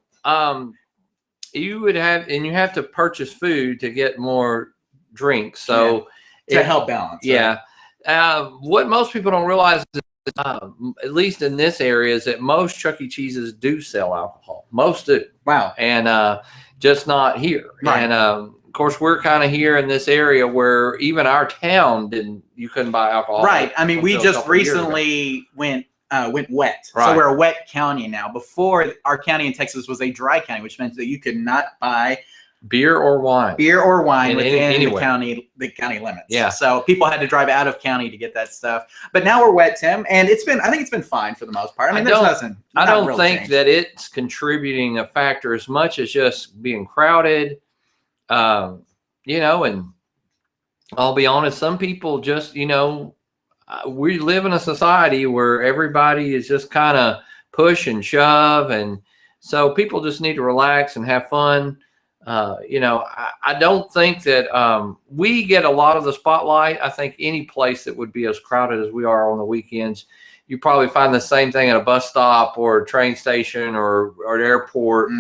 You have to purchase food to get more drinks. So to help balance. Yeah. Right? What most people don't realize is, at least in this area, is that most Chuck E. Cheeses do sell alcohol. Most do. Wow. And just not here. Right. And of course, we're kind of here in this area where even our town you couldn't buy alcohol. Right. I mean, we just recently went wet. Right. So we're a wet county now. Before, our county in Texas was a dry county, which meant that you could not buy beer or wine within anywhere. the county limits. Yeah. So people had to drive out of county to get that stuff. But now we're wet, Tim, and I think it's been fine for the most part. I mean, I don't think that it's contributing a factor as much as just being crowded. You know, and I'll be honest, some people just, you know, we live in a society where everybody is just kind of push and shove. And so people just need to relax and have fun. You know, I don't think that we get a lot of the spotlight. I think any place that would be as crowded as we are on the weekends, you probably find the same thing at a bus stop or a train station or an airport.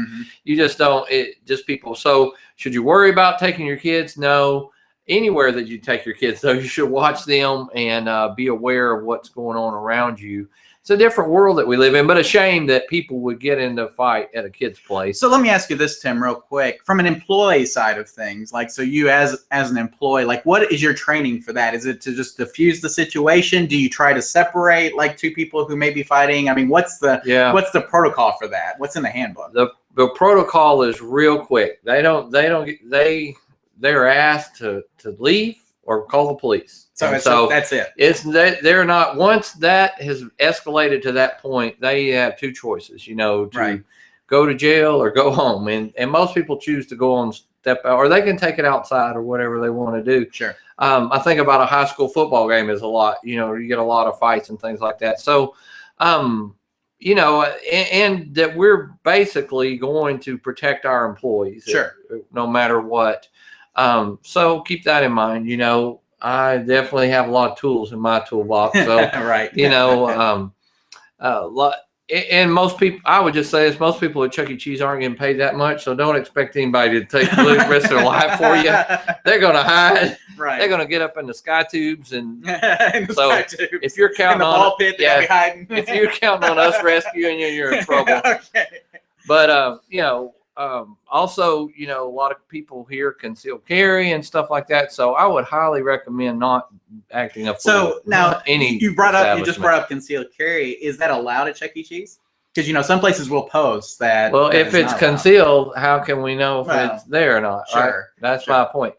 You just don't, just people. So should you worry about taking your kids? No. Anywhere that you take your kids, though, you should watch them and be aware of what's going on around you. It's a different world that we live in, but a shame that people would get into a fight at a kid's place. So let me ask you this, Tim, real quick. From an employee side of things, like, so you as an employee, like, what is your training for that? Is it to just diffuse the situation? Do you try to separate like two people who may be fighting? I mean, what's the protocol for that? What's in the handbook? The protocol is real quick. They're asked to leave or call the police. So that's it. They're not, once that has escalated to that point, they have two choices, you know, to go to jail or go home. And most people choose to go on step out, or they can take it outside or whatever they want to do. Sure. I think about a high school football game is a lot, you know, you get a lot of fights and things like that. So, you know, and that we're basically going to protect our employees. Sure. No matter what. So keep that in mind. You know, I definitely have a lot of tools in my toolbox. So, you know, and most people, I would just say this, most people at Chuck E. Cheese aren't getting paid that much. So don't expect anybody to take the rest of their life for you. They're going to hide. Right. They're going to get up in the sky tubes and In the so sky tubes. if you're in counting the on ball pit, they gotta be hiding. if you're counting on us rescuing you, you're in trouble. Okay. But also, a lot of people here conceal carry and stuff like that. So I would highly recommend not acting a fool. So now any you just brought up concealed carry. Is that allowed at Chuck E. Cheese? Because some places will post that. Well, that if is it's not allowed. concealed, how can we know if Well, it's there or not? Right? Sure. That's Sure. my point.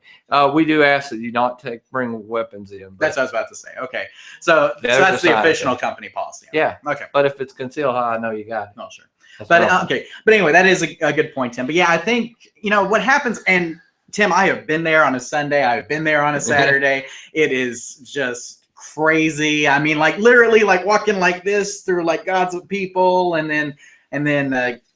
We do ask that you not bring weapons in. But, That's what I was about to say. Okay. So There's that's the the sign. official company policy. yeah. Okay. But if it's concealed, I know you got it. No, sure. That's But wrong. okay. But anyway, that is a good point, Tim. But yeah, I think what happens. And Tim, I have been there on a Sunday. I've been there on a Saturday. It is just crazy. I mean, like literally, like walking like this through like gods of people, and then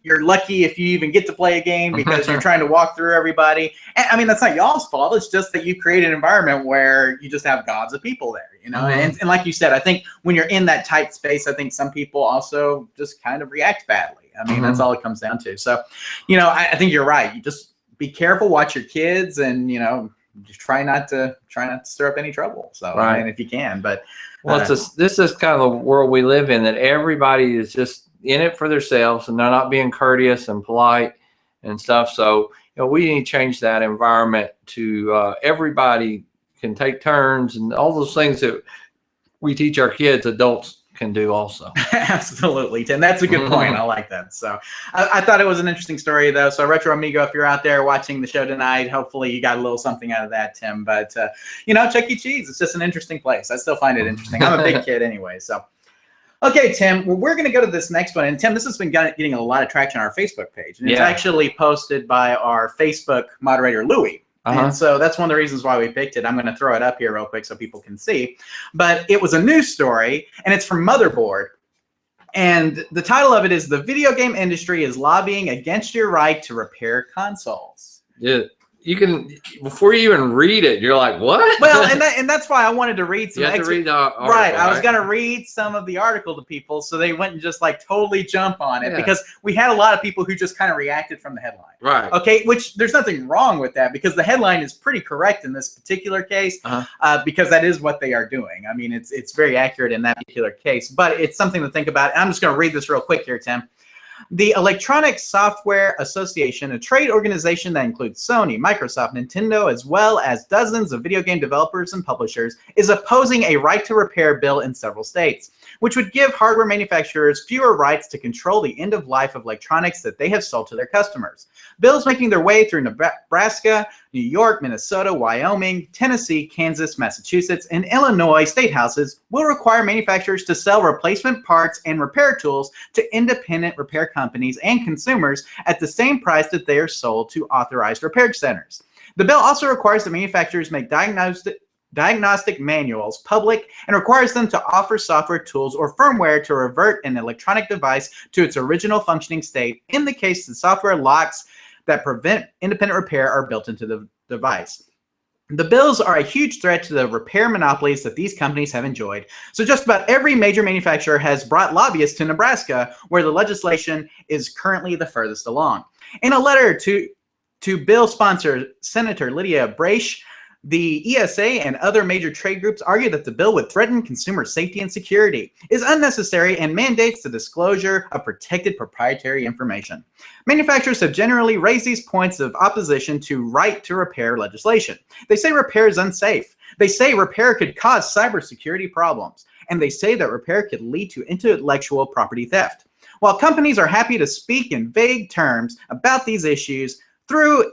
you're lucky if you even get to play a game because you're trying to walk through everybody. And, I mean, that's not y'all's fault. It's just that you create an environment where you just have gods of people there, And like you said, I think when you're in that tight space, I think some people also just kind of react badly. I mean, that's all it comes down to. So, I think you're right. You just be careful, watch your kids, and just try not to stir up any trouble. So, Right. I mean, if you can, but Well, this is kind of the world we live in, that everybody is just in it for themselves and they're not being courteous and polite and stuff. So, we need to change that environment to everybody can take turns and all those things that we teach our kids, adults can do also. Absolutely, Tim. That's a good point. I like that. So I thought it was an interesting story, though. So Retro Amigo, if you're out there watching the show tonight, hopefully you got a little something out of that, Tim. But, Chuck E. Cheese, it's just an interesting place. I still find it interesting. I'm a big kid anyway. So, okay, Tim, well, we're going to go to this next one. And, Tim, this has been getting a lot of traction on our Facebook page. And it's actually posted by our Facebook moderator, Louie. And so that's one of the reasons why we picked it. I'm going to throw it up here real quick so people can see. But it was a news story, and it's from Motherboard. And the title of it is "The Video Game Industry is Lobbying Against Your Right to Repair Consoles." Yeah. You can, before you even read it, you're like, what? Well, and that's why I wanted to read some. You have to read the article, right. I was going to read some of the article to people so they wouldn't just like totally jump on it, because we had a lot of people who just kind of reacted from the headline. Right. Okay, which there's nothing wrong with that, because the headline is pretty correct in this particular case, because that is what they are doing. I mean, it's very accurate in that particular case, but it's something to think about. And I'm just going to read this real quick here, Tim. The Electronic Software Association, a trade organization that includes Sony, Microsoft, Nintendo, as well as dozens of video game developers and publishers, is opposing a right to repair bill in several states, which would give hardware manufacturers fewer rights to control the end of life of electronics that they have sold to their customers. Bills making their way through Nebraska, New York, Minnesota, Wyoming, Tennessee, Kansas, Massachusetts, and Illinois state houses will require manufacturers to sell replacement parts and repair tools to independent repair companies and consumers at the same price that they are sold to authorized repair centers. The bill also requires that manufacturers make diagnostic manuals public and requires them to offer software tools or firmware to revert an electronic device to its original functioning state in the case the software locks that prevent independent repair are built into the device. The bills are a huge threat to the repair monopolies that these companies have enjoyed. So just about every major manufacturer has brought lobbyists to Nebraska, where the legislation is currently the furthest along. In a letter to bill sponsor Senator Lydia Braish, the ESA and other major trade groups argue that the bill would threaten consumer safety and security, is unnecessary, and mandates the disclosure of protected proprietary information. Manufacturers have generally raised these points of opposition to right to repair legislation. They say repair is unsafe. They say repair could cause cybersecurity problems. And they say that repair could lead to intellectual property theft. While companies are happy to speak in vague terms about these issues through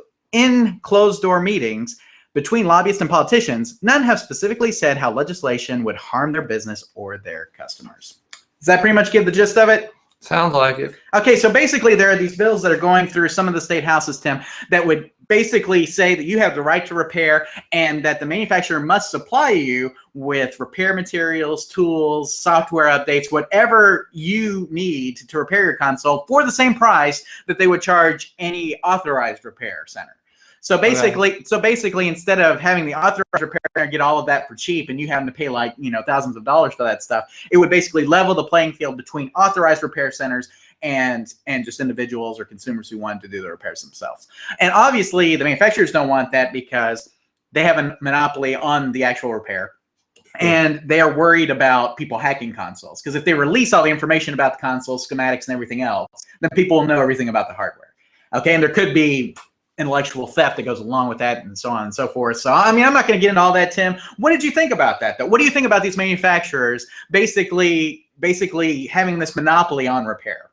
closed-door meetings between lobbyists and politicians, none have specifically said how legislation would harm their business or their customers. Does that pretty much give the gist of it? Sounds like it. Okay, so basically there are these bills that are going through some of the state houses, Tim, that would basically say that you have the right to repair and that the manufacturer must supply you with repair materials, tools, software updates, whatever you need to repair your console for the same price that they would charge any authorized repair center. So basically, instead of having the authorized repair and get all of that for cheap, and you having to pay like thousands of dollars for that stuff, it would basically level the playing field between authorized repair centers and just individuals or consumers who wanted to do the repairs themselves. And obviously, the manufacturers don't want that because they have a monopoly on the actual repair. And they are worried about people hacking consoles, because if they release all the information about the console, schematics, and everything else, then people will know everything about the hardware. Okay, and there could be intellectual theft that goes along with that, and so on and so forth. So, I mean, I'm not going to get into all that, Tim. What did you think about that, though? What do you think about these manufacturers basically having this monopoly on repair?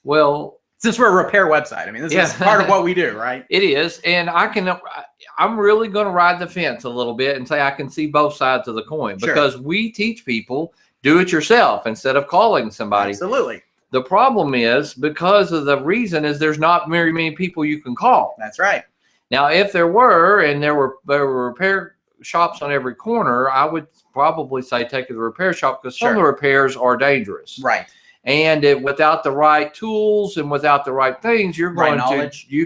Well, since we're a repair website, I mean, this is part of what we do, right? It is, and I'm really going to ride the fence a little bit and say I can see both sides of the coin, because we teach people do it yourself instead of calling somebody. Absolutely. The problem is, because of the reason is there's not very many people you can call. That's right. Now, if there were, and there were repair shops on every corner, I would probably say take it to the repair shop, because some of the repairs are dangerous. Right. And without the right tools and without the right things, you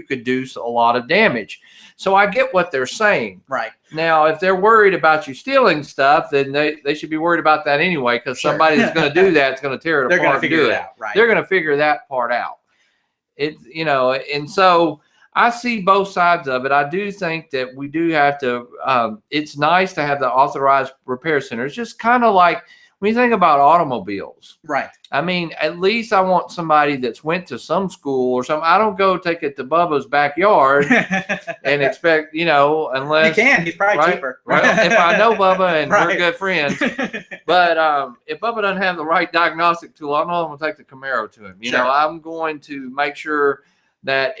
could do a lot of damage. So I get what they're saying. Right. Now, if they're worried about you stealing stuff, then they should be worried about that anyway, because somebody that's going to do that is going to tear it apart. They're going to figure it out. Right. They're going to figure that part out. And so I see both sides of it. I do think that we do have to. It's nice to have the authorized repair centers, just kind of like when you think about automobiles. Right. I mean, at least I want somebody that's went to some school or something. I don't go take it to Bubba's backyard and expect, unless you can. He's probably cheaper. Well, if I know Bubba and we're good friends. But if Bubba doesn't have the right diagnostic tool, I know I'm going to take the Camaro to him. I'm going to make sure that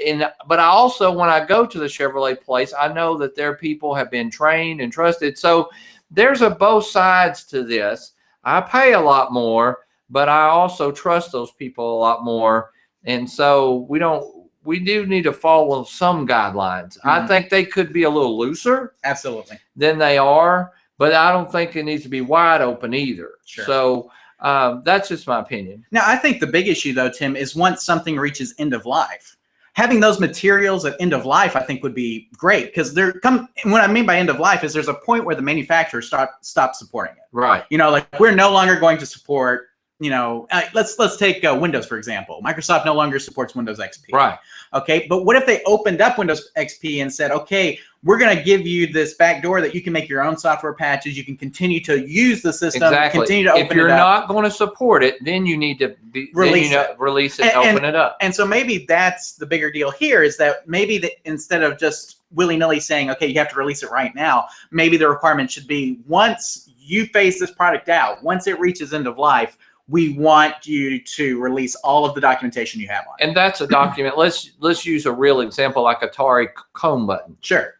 but I also, when I go to the Chevrolet place, I know that their people have been trained and trusted. So there's both sides to this. I pay a lot more, but I also trust those people a lot more. And so we do need to follow some guidelines. Mm-hmm. I think they could be a little looser. Absolutely. Than they are, but I don't think it needs to be wide open either. Sure. So that's just my opinion. Now, I think the big issue, though, Tim, is once something reaches end of life, having those materials at end of life, I think, would be great, because what I mean by end of life is there's a point where the manufacturer stops supporting it. Right. Like we're no longer going to support, let's take Windows, for example. Microsoft no longer supports Windows XP. Right. Okay. But what if they opened up Windows XP and said, okay, we're going to give you this back door that you can make your own software patches. You can continue to use the system. Exactly. Continue to open it up. If you're not going to support it, then you need to release it, open it up. And so maybe that's the bigger deal here, is that maybe instead of just willy-nilly saying, okay, you have to release it right now, maybe the requirement should be, once you phase this product out, once it reaches end of life, we want you to release all of the documentation you have on it. And that's a document. Let's use a real example, like Atari Home button. Sure.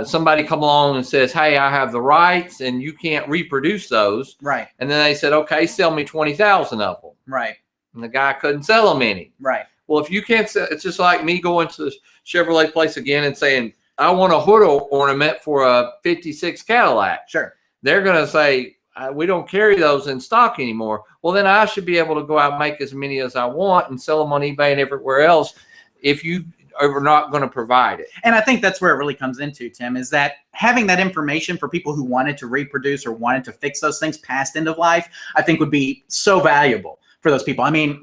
Somebody come along and says, hey, I have the rights and you can't reproduce those. Right. And then they said, okay, sell me 20,000 of them. Right. And the guy couldn't sell them any. Right. Well, if you can't sell, it's just like me going to the Chevrolet place again and saying, I want a hood ornament for a 56 Cadillac. Sure. They're going to say, we don't carry those in stock anymore. Well, then I should be able to go out and make as many as I want and sell them on eBay and everywhere else if you are not going to provide it. And I think that's where it really comes into, Tim, is that having that information for people who wanted to reproduce or wanted to fix those things past end of life, I think would be so valuable for those people. I mean,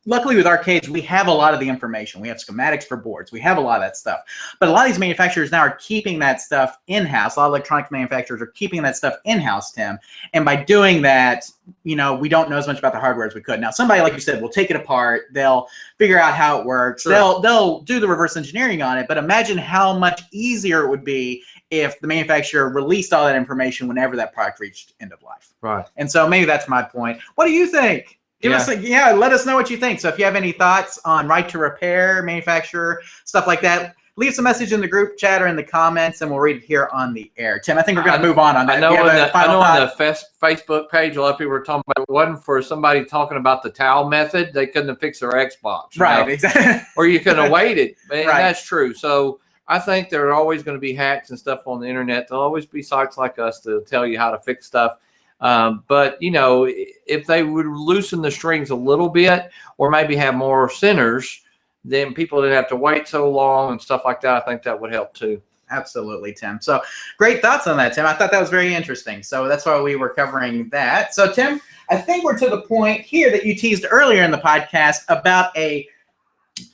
luckily with arcades, we have a lot of the information. We have schematics for boards. We have a lot of that stuff. But a lot of these manufacturers now are keeping that stuff in-house. A lot of electronics manufacturers are keeping that stuff in-house, Tim. And by doing that, we don't know as much about the hardware as we could. Now, somebody, like you said, will take it apart. They'll figure out how it works. Sure. They'll do the reverse engineering on it. But imagine how much easier it would be if the manufacturer released all that information whenever that product reached end of life. Right. And so maybe that's my point. What do you think? Let us know what you think. So if you have any thoughts on right to repair, manufacturer, stuff like that, leave us a message in the group chat or in the comments, and we'll read it here on the air. Tim, I think we're going to move on that. I know on the Facebook page, a lot of people were talking about it wasn't for somebody talking about the towel method. They couldn't have fixed their Xbox. Right, exactly. Or you couldn't have waited. And right. That's true. So I think there are always going to be hacks and stuff on the internet. There'll always be sites like us to tell you how to fix stuff. But if they would loosen the strings a little bit, or maybe have more centers, then people didn't have to wait so long and stuff like that. I think that would help too. Absolutely, Tim. So great thoughts on that, Tim. I thought that was very interesting. So that's why we were covering that. So Tim, I think we're to the point here that you teased earlier in the podcast about a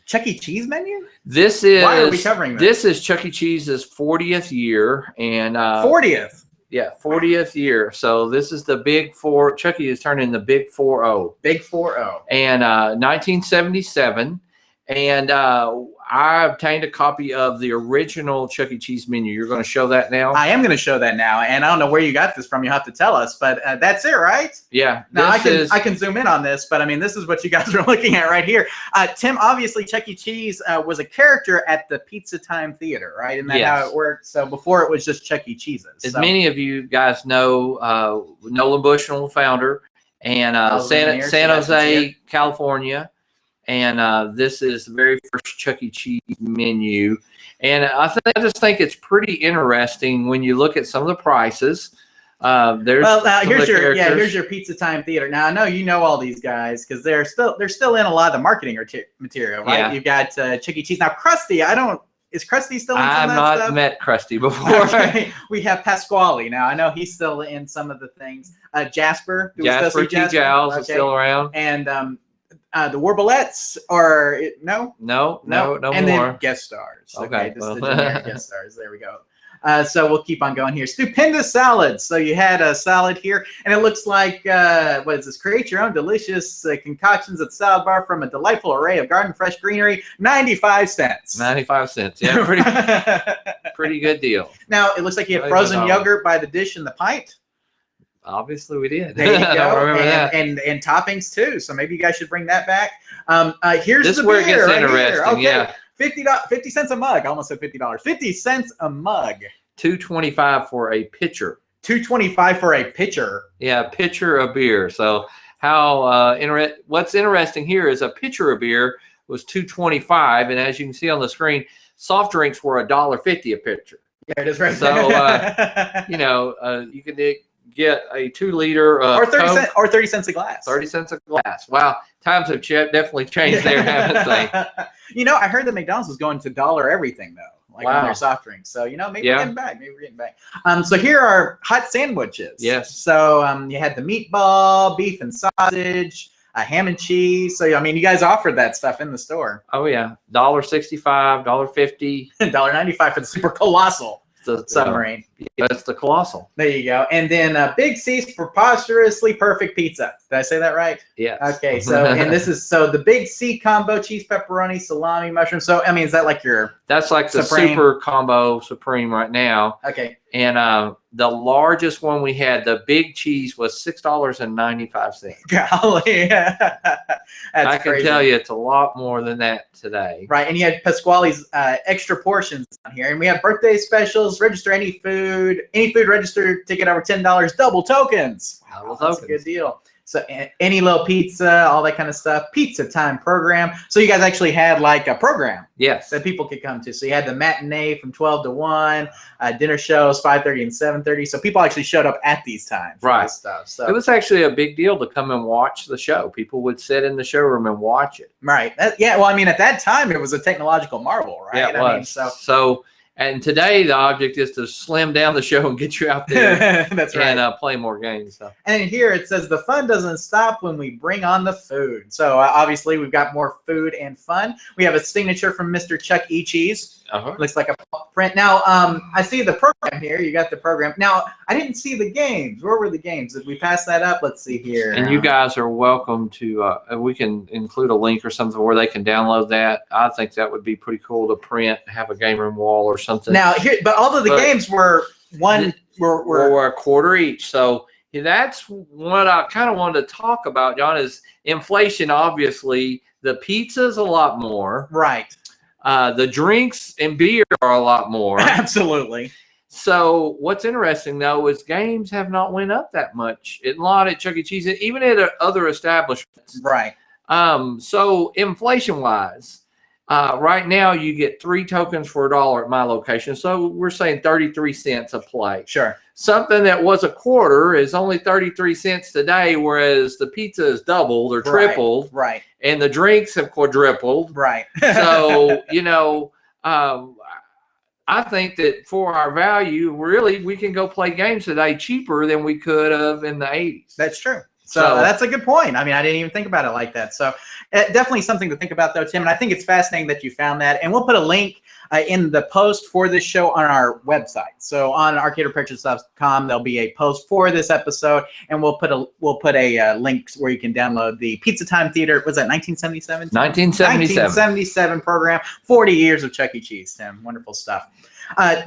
Chuck E. Cheese menu? This is Why are we covering this is Chuck E. Cheese's 40th year, and 40th. Yeah, 40th year. So this is the Big Four. Chuck E. is turning the Big 4-0. Big 4-0. And 1977. And I obtained a copy of the original Chuck E. Cheese menu. You're going to show that now? I am going to show that now, and I don't know where you got this from. You'll have to tell us, but that's it, right? Yeah. Now I can zoom in on this, but I mean, this is what you guys are looking at right here. Tim, obviously, Chuck E. Cheese was a character at the Pizza Time Theater, right? Isn't that how it worked? So before it was just Chuck E. Cheese's. As many of you guys know, Nolan Bushnell, founder, and San Jose, California. And this is the very first Chuck E. Cheese menu. And I just think it's pretty interesting when you look at some of the prices. Here's your Pizza Time Theater. Now I know you know all these guys because they're still in a lot of the marketing material, right? Yeah. You've got Chuck E. Cheese. Now Krusty, is Krusty still in some of that stuff? I've not met Krusty before. Okay. We have Pasquale. Now I know he's still in some of the things. Jasper. Jasper T. Giles is still around. And the Warblettes are no and more. Then guest stars. Okay, this is the generic guest stars. There we go. So we'll keep on going here. Stupendous salads. So you had a salad here, and it looks like what is this? Create your own delicious concoctions at the salad bar from a delightful array of garden fresh greenery. 95 cents. 95 cents. Yeah, pretty good deal. Now it looks like you had frozen yogurt by the dish and the pint. Obviously, we did. There you go. I don't remember that. And toppings too. So maybe you guys should bring that back. Here's this the where beer it gets right interesting. Here. Okay. Yeah, 50 cents a mug. I almost said $50. 50 cents a mug. $2.25 for a pitcher. $2.25 for a pitcher. Yeah, a pitcher of beer. So what's interesting here is a pitcher of beer was $2.25, and as you can see on the screen, soft drinks were $1.50 a pitcher. Yeah, it is right. So you can get a 2-liter or 30 cents a glass. 30 cents a glass. Wow, times have definitely changed there, haven't they? I heard that McDonald's was going to dollar everything though, like on their soft drinks. So maybe we're getting back. Maybe we're getting back. So here are hot sandwiches. Yes. So you had the meatball, beef and sausage, ham and cheese. So you guys offered that stuff in the store. Oh yeah, $1.65, $1.50, $1.95 for the super colossal submarine. That's the colossal. There you go. And then Big C's preposterously perfect pizza. Did I say that right? Yeah. Okay. So and this is the Big C combo: cheese, pepperoni, salami, mushroom. So is that like your? That's like the Supreme? super combo supreme right now. Okay. And the largest one we had, the big cheese, was $6.95. Golly, I can tell you it's a lot more than that today. Right, and you had Pasquale's extra portions on here, and we have birthday specials. Register any food register ticket over $10, double tokens. Wow, that's a good deal. So any little pizza, all that kind of stuff. Pizza Time program. So you guys actually had like a program. Yes. That people could come to. So you had the matinee from 12 to 1, dinner shows 5:30 and 7:30. So people actually showed up at these times. Right. Stuff. So it was actually a big deal to come and watch the show. People would sit in the showroom and watch it. Right. At that time it was a technological marvel, right? Yeah, it was. So and today the object is to slim down the show and get you out there. That's right. And play more games. So. And here it says the fun doesn't stop when we bring on the food. So obviously we've got more food and fun. We have a signature from Mr. Chuck E. Cheese. Looks like a print. Now I see the program here. You got the program. Now I didn't see the games. Where were the games? Did we pass that up? Let's see here. And you guys are welcome to. We can include a link or something where they can download that. I think that would be pretty cool to print, have a game room wall or something. Now here, but all of the games were were a quarter each. So that's what I kind of wanted to talk about, John. Is inflation? Obviously, the pizza's a lot more. Right. The drinks and beer are a lot more. Absolutely. So what's interesting, though, is games have not went up that much. A lot at Chuck E. Cheese, even at other establishments. Right. So inflation-wise, right now you get 3 tokens for $1 at my location. So we're saying 33 cents a play. Sure. Something that was a quarter is only 33 cents today, whereas the pizza is doubled or tripled. Right. And the drinks have quadrupled. Right. So, I think that for our value, really, we can go play games today cheaper than we could have in the 80s. That's true. So that's a good point. I mean, I didn't even think about it like that. So definitely something to think about, though, Tim. And I think it's fascinating that you found that. And we'll put a link in the post for this show on our website. So on arcaderepairtips.com, there'll be a post for this episode, and we'll put a link where you can download the Pizza Time Theater. Was that 1977? 1977. 1977 program. 40 years of Chuck E. Cheese, Tim. Wonderful stuff.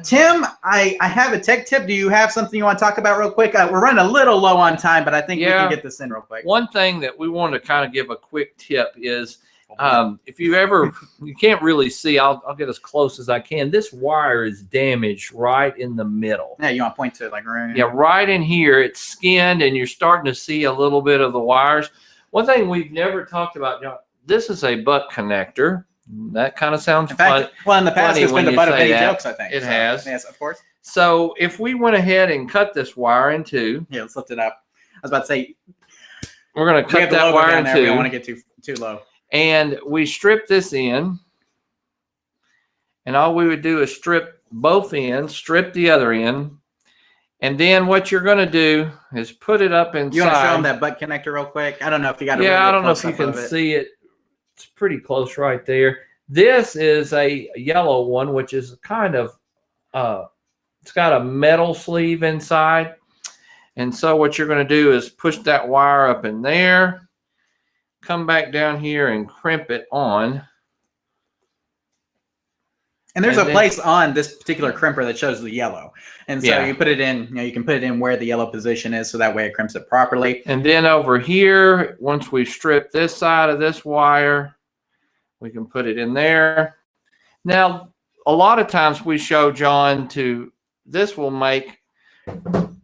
Tim, I have a tech tip. Do you have something you want to talk about real quick? We're running a little low on time, but I think we can get this in real quick. One thing that we want to kind of give a quick tip is if you ever, you can't really see, I'll get as close as I can. This wire is damaged right in the middle. Yeah, you want to point to it like right? Yeah, right in here. It's skinned, and you're starting to see a little bit of the wires. One thing we've never talked about, this is a butt connector. That kind of sounds fun. Well, in the past, it's been the butt of many jokes, I think. It has. Yes, of course. So if we went ahead and cut this wire in two. Yeah, let's lift it up. I was about to say. We're going to cut that wire in two. We don't want to get too low. And we strip this in. And all we would do is strip both ends, strip the other end. And then what you're going to do is put it up inside. You want to show them that butt connector real quick? I don't know if you got it. Yeah, I don't know if you can see it. It's pretty close right there. This is a yellow one, which is kind of, it's got a metal sleeve inside. And so what you're going to do is push that wire up in there, come back down here and crimp it on. And there's a place on this particular crimper that shows the yellow. And so you put it in, you can put it in where the yellow position is, so that way it crimps it properly. And then over here, once we strip this side of this wire, we can put it in there. Now, a lot of times we show John this will make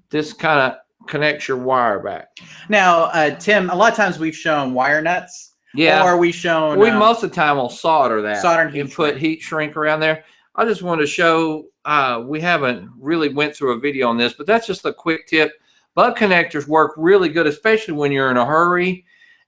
this kind of connects your wire back. Now, Tim, a lot of times we've shown wire nuts. Yeah. Or we've shown. We most of the time will solder that. Solder and heat put heat shrink around there. I just want to show, we haven't really went through a video on this, but that's just a quick tip. Butt connectors work really good, especially when you're in a hurry.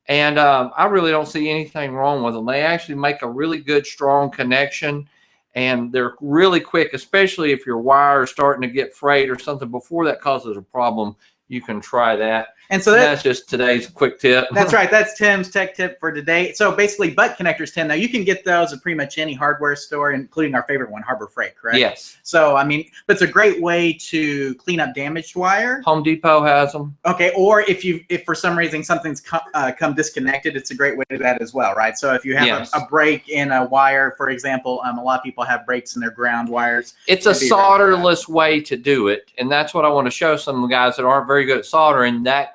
And I really don't see anything wrong with them. They actually make a really good, strong connection. And they're really quick, especially if your wire is starting to get frayed or something before that causes a problem. You can try that. And so that's just today's quick tip. That's right. That's Tim's tech tip for today. So basically, butt connectors, Tim. Now you can get those at pretty much any hardware store, including our favorite one, Harbor Freight, correct? Yes. So I mean, but it's a great way to clean up damaged wire. Home Depot has them. Okay. Or if for some reason something's come disconnected, it's a great way to do that as well, right? So if you have a break in a wire, for example, a lot of people have breaks in their ground wires. It's a solderless way to do it, and that's what I want to show some of the guys that aren't very good at soldering. That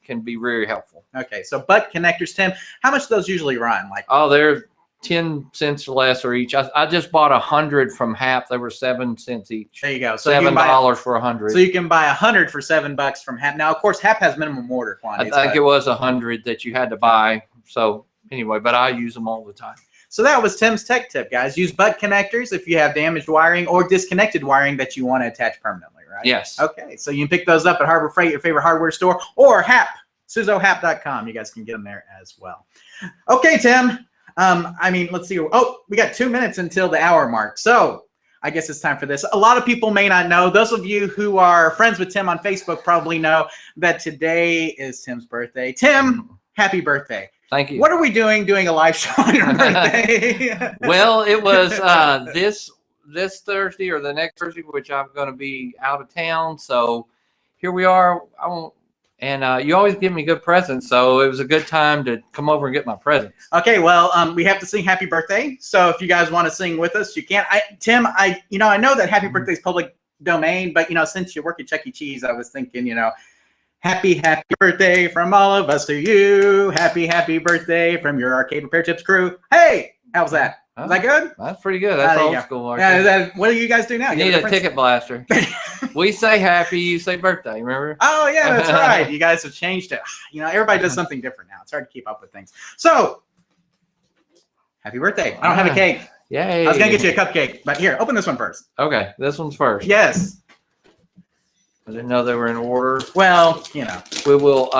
can be very helpful. Okay, so butt connectors, Tim. How much do those usually run? Like, oh, they're 10 cents or less or each. I just bought 100 from Hap. They were 7 cents each. There you go. So $7 for 100. So you can buy 100 for $7 from Hap. Now, of course, Hap has minimum order quantities. I think it was 100 that you had to buy. So anyway, but I use them all the time. So that was Tim's tech tip, guys. Use butt connectors if you have damaged wiring or disconnected wiring that you want to attach permanently, right? Yes. Okay, so you can pick those up at Harbor Freight, your favorite hardware store, or Hap, SuzoHap.com. You guys can get them there as well. Okay, Tim. I mean, let's see. Oh, we got 2 minutes until the hour mark. So I guess it's time for this. A lot of people may not know. Those of you who are friends with Tim on Facebook probably know that today is Tim's birthday. Tim, happy birthday. Thank you. What are we doing a live show on your birthday? Well, it was this Thursday or the next Thursday, which I'm going to be out of town. So here we are. You always give me good presents, so it was a good time to come over and get my presents. Okay, well, we have to sing happy birthday. So if you guys want to sing with us, you can. Tim, I know that happy birthday is public domain, but since you work at Chuck E. Cheese, I was thinking, happy birthday from all of us to you. Happy birthday from your Arcade Repair Tips crew. Hey, how's that? Is that good? That's pretty good. That's old school. Yeah, what do you guys do now? You need a ticket blaster. We say happy, you say birthday, remember? Oh, yeah, that's right. You guys have changed it. Everybody does something different now. It's hard to keep up with things. So, happy birthday. I don't have a cake. Yay. I was going to get you a cupcake, but here, open this one first. Okay, this one's first. Yes. I didn't know they were in order. Well, we will.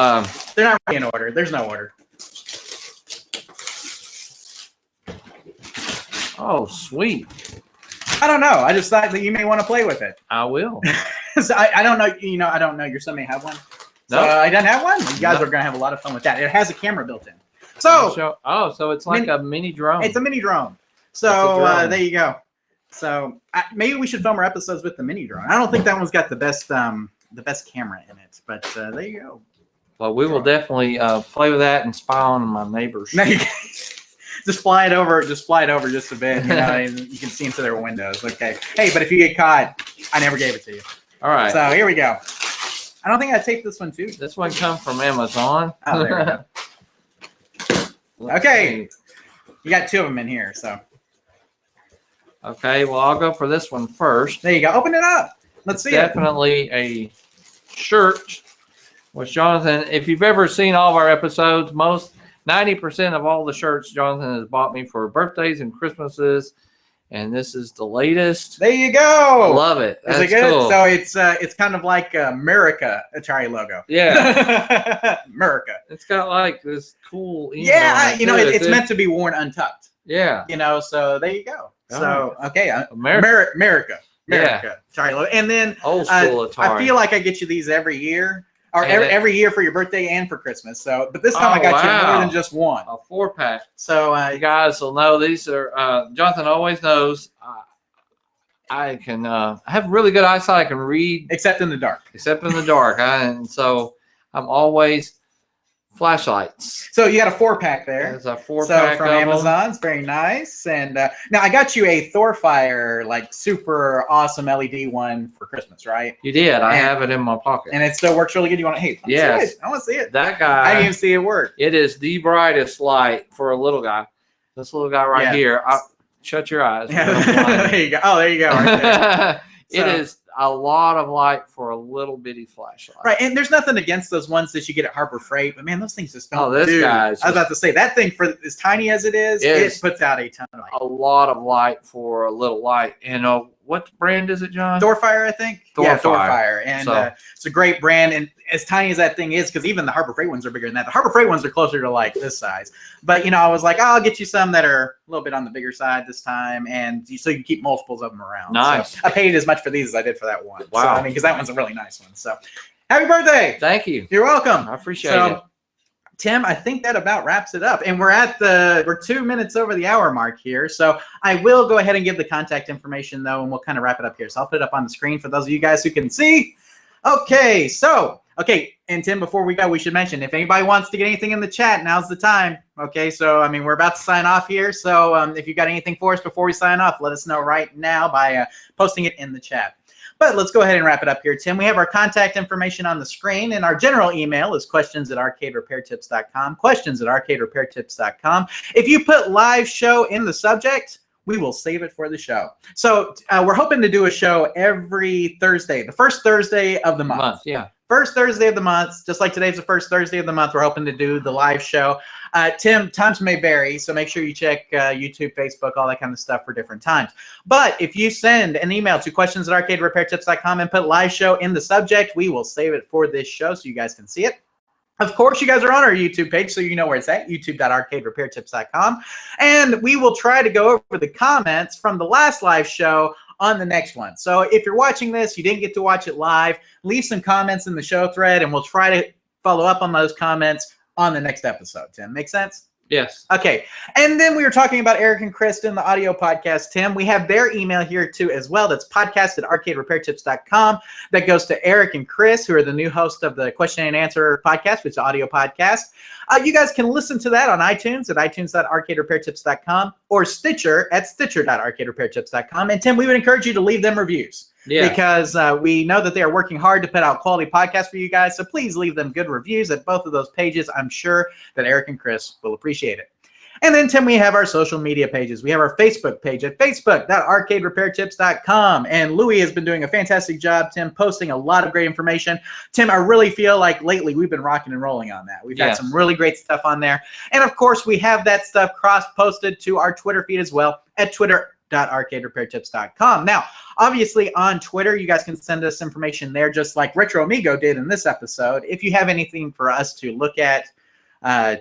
They're not really in order. There's no order. Oh, sweet. I don't know. I just thought that you may want to play with it. I will. So I don't know. I don't know. Your son may have one. So Nope. I didn't have one. You guys Nope. are going to have a lot of fun with that. It has a camera built in. So So it's like a mini drone. it's a mini drone. It's So a drone. there you go. So maybe we should film our episodes with the mini drone. I don't think that one's got the best camera in it, but there you go. Well, we will definitely play with that and spy on my neighbors. Now you can just fly it over just a bit, and you can see into their windows. Okay. Hey, but if you get caught, I never gave it to you. All right. So here we go. I don't think I taped this one too. This one comes from Amazon. Oh, there we go. Let's Okay. see. You got two of them in here, so Okay, well, I'll go for this one first. there you go. Open it up. Let's see it. Definitely a shirt. Which Jonathan, if you've ever seen all of our episodes, 90% of all the shirts Jonathan has bought me for birthdays and Christmases, and this is the latest. There you I go. love it. Is That's it good? cool. So it's kind of like America Atari logo. Yeah, America. it's got like this cool. ink Yeah, on it, too. it's meant to be worn untucked. Yeah, So there you go. So okay, America, America, Atari logo, and then old school Atari. I feel like I get you these every year, or And every year for your birthday and for Christmas. So, but this time I got you more wow. than just one. A 4-pack. So You guys will know these are. Jonathan always knows. I can have really good eyesight. I can read except in the dark. except in the dark, and so I'm always flashlights. So you got a 4-pack there. There's a So 4-pack from of 'em. Amazon, it's very nice. And now I got you a Thorfire, like super awesome LED one for Christmas, right? You did. I And- have it in my pocket. And it still works really good. You want to? Hey, Yes. I want to see it. That I guy. didn't even see it work. It is the brightest light for a little guy. This little guy right Yeah. here. Shut your eyes. Yeah. There you go. Oh, there you go. Right there. It So- is a lot of light for a little bitty flashlight. Right, and there's nothing against those ones that you get at Harbor Freight, but man, those things just don't. Oh, this do. guy's I was about to say that thing, for as tiny as it is, it Yes. puts out a ton of light. A lot of light for a little light. And what brand is it, John? Thorfire, I think. Yeah, Thorfire. Thorfire, and So- it's a great brand. And as tiny as that thing is, because even the Harbor Freight ones are bigger than that. The Harbor Freight ones are closer to like this size. But I was like, I'll get you some that are a little bit on the bigger side this time, and so you can keep multiples of them around. Nice. So I paid as much for these as I did for that one. Wow. So, I mean, because that one's a really nice one. So, happy birthday! Thank you. You're welcome. I appreciate it. Tim, I think that about wraps it up. And we're 2 minutes over the hour mark here. So I will go ahead and give the contact information though, and we'll kind of wrap it up here. So I'll put it up on the screen for those of you guys who can see. Okay, and Tim, before we go, we should mention if anybody wants to get anything in the chat, now's the time. Okay, so I mean, we're about to sign off here. So if you got anything for us before we sign off, let us know right now by posting it in the chat. But let's go ahead and wrap it up here, Tim. We have our contact information on the screen, and our general email is questions@arcaderepairtips.com, questions@arcaderepairtips.com. If you put live show in the subject, we will save it for the show. So we're hoping to do a show every Thursday, the first Thursday of the month. Yeah. First Thursday of the month, just like today's the first Thursday of the month, we're hoping to do the live show. Tim, times may vary, so make sure you check YouTube, Facebook, all that kind of stuff for different times. But if you send an email to questions@arcaderepairtips.com and put live show in the subject, we will save it for this show so you guys can see it. Of course, you guys are on our YouTube page, so you know where it's at, youtube.arcaderepairtips.com. And we will try to go over the comments from the last live show on the next one. So if you're watching this, you didn't get to watch it live, leave some comments in the show thread, and we'll try to follow up on those comments on the next episode. Tim, make sense? Yes. Okay, and then we were talking about Eric and Kristen, the audio podcast. Tim, we have their email here too as well. That's podcast@arcaderepairtips.com. That goes to Eric and Chris, who are the new host of the Question and Answer podcast, which is an audio podcast. You guys can listen to that on iTunes at itunes.arcaderepairtips.com or Stitcher at stitcher.arcaderepairtips.com. And Tim, we would encourage you to leave them reviews. Yeah. Because we know that they are working hard to put out quality podcasts for you guys. So please leave them good reviews at both of those pages. I'm sure that Eric and Chris will appreciate it. And then, Tim, we have our social media pages. We have our Facebook page at facebook.arcaderepairtips.com. And Louis has been doing a fantastic job, Tim, posting a lot of great information. Tim, I really feel like lately we've been rocking and rolling on that. We've had some really great stuff on there. And, of course, we have that stuff cross-posted to our Twitter feed as well at twitter.arcaderepairtips.com. Now, obviously on Twitter, you guys can send us information there just like Retro Amigo did in this episode. If you have anything for us to look at,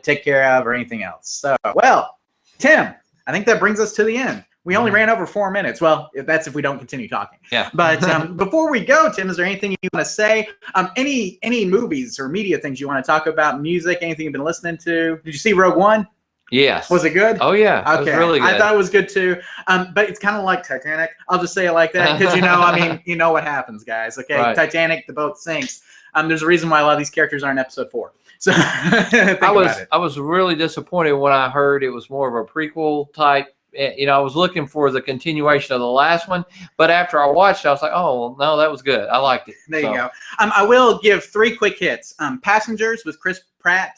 take care of, or anything else. So, well, Tim, I think that brings us to the end. We only ran over 4 minutes. Well, that's if we don't continue talking. Yeah. But before we go, Tim, is there anything you want to say? Any movies or media things you want to talk about? Music? Anything you've been listening to? Did you see Rogue One? Yes. Was it good? Oh yeah. Okay. It was really good. I thought it was good too. But it's kind of like Titanic. I'll just say it like that because you know what happens, guys. Okay. Right. Titanic, the boat sinks. There's a reason why a lot of these characters are in episode 4. So I was really disappointed when I heard it was more of a prequel type. I was looking for the continuation of the last one, but after I watched it, I was like, oh, well, no, that was good. I liked it. There you go. I will give 3 quick hits. Passengers with Chris Pratt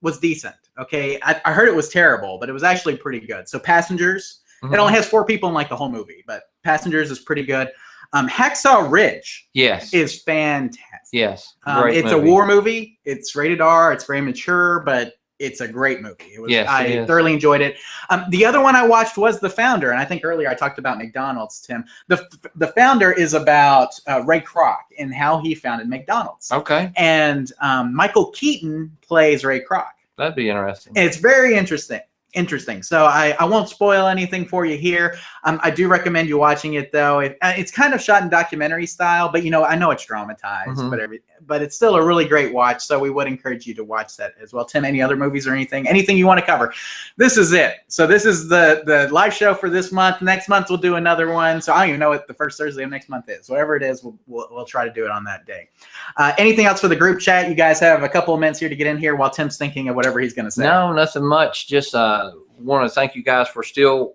was decent. Okay. I heard it was terrible, but it was actually pretty good. So Passengers, it only has 4 people in like the whole movie, but Passengers is pretty good. Hacksaw Ridge is fantastic. Yes. It's movie. a war movie. It's rated R. It's very mature, but it's a great movie. I thoroughly enjoyed it. The other one I watched was The Founder, and I think earlier I talked about McDonald's, Tim. The Founder is about Ray Kroc and how he founded McDonald's. Okay. And Michael Keaton plays Ray Kroc. That'd be interesting. And it's very interesting. So I won't spoil anything for you here. I do recommend you watching it though. It's kind of shot in documentary style, but I know it's dramatized, but it's still a really great watch. So we would encourage you to watch that as well. Tim, any other movies or anything you want to cover? This is it. So this is the live show for this month. Next month we'll do another one. So I don't even know what the first Thursday of next month is. Whatever it is, we'll try to do it on that day. Anything else for the group chat? You guys have a couple of minutes here to get in here while Tim's thinking of whatever he's going to say. No, nothing much. Just want to thank you guys for still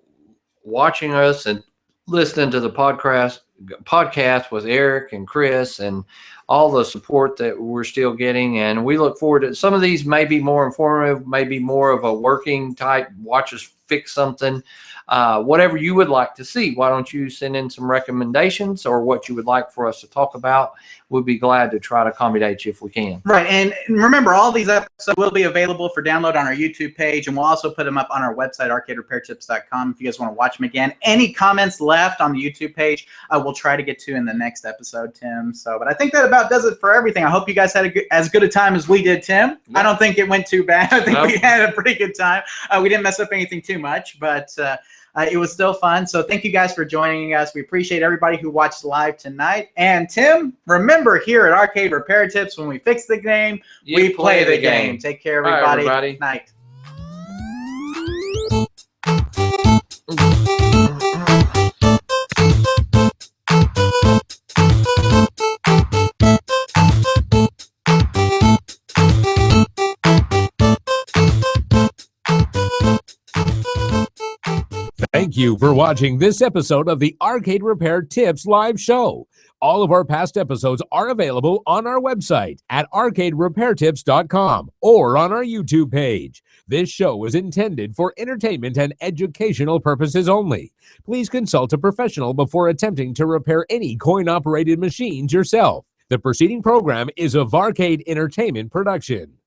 watching us and listening to the podcast with Eric and Chris and all the support that we're still getting. And we look forward to some of these may be more informative, maybe more of a working type, watch us fix something, whatever you would like to see. Why don't you send in some recommendations or what you would like for us to talk about? We'd be glad to try to accommodate you if we can. Right. And remember, all these episodes will be available for download on our YouTube page, and we'll also put them up on our website, arcaderepairtips.com, if you guys want to watch them again. Any comments left on the YouTube page, we'll try to get to in the next episode, Tim. But I think that about does it for everything. I hope you guys had as good a time as we did, Tim. Yeah. I don't think it went too bad. I think we had a pretty good time. We didn't mess up anything too much, but it was still fun. So thank you guys for joining us. We appreciate everybody who watched live tonight. And Tim, remember here at Arcade Repair Tips, when we fix the game, we play the game. Take care, everybody. Bye, everybody. Night. Thank you for watching this episode of the Arcade Repair Tips live show. All of our past episodes are available on our website at arcaderepairtips.com or on our YouTube page. This show is intended for entertainment and educational purposes only. Please consult a professional before attempting to repair any coin-operated machines yourself. The preceding program is a Varcade Entertainment production.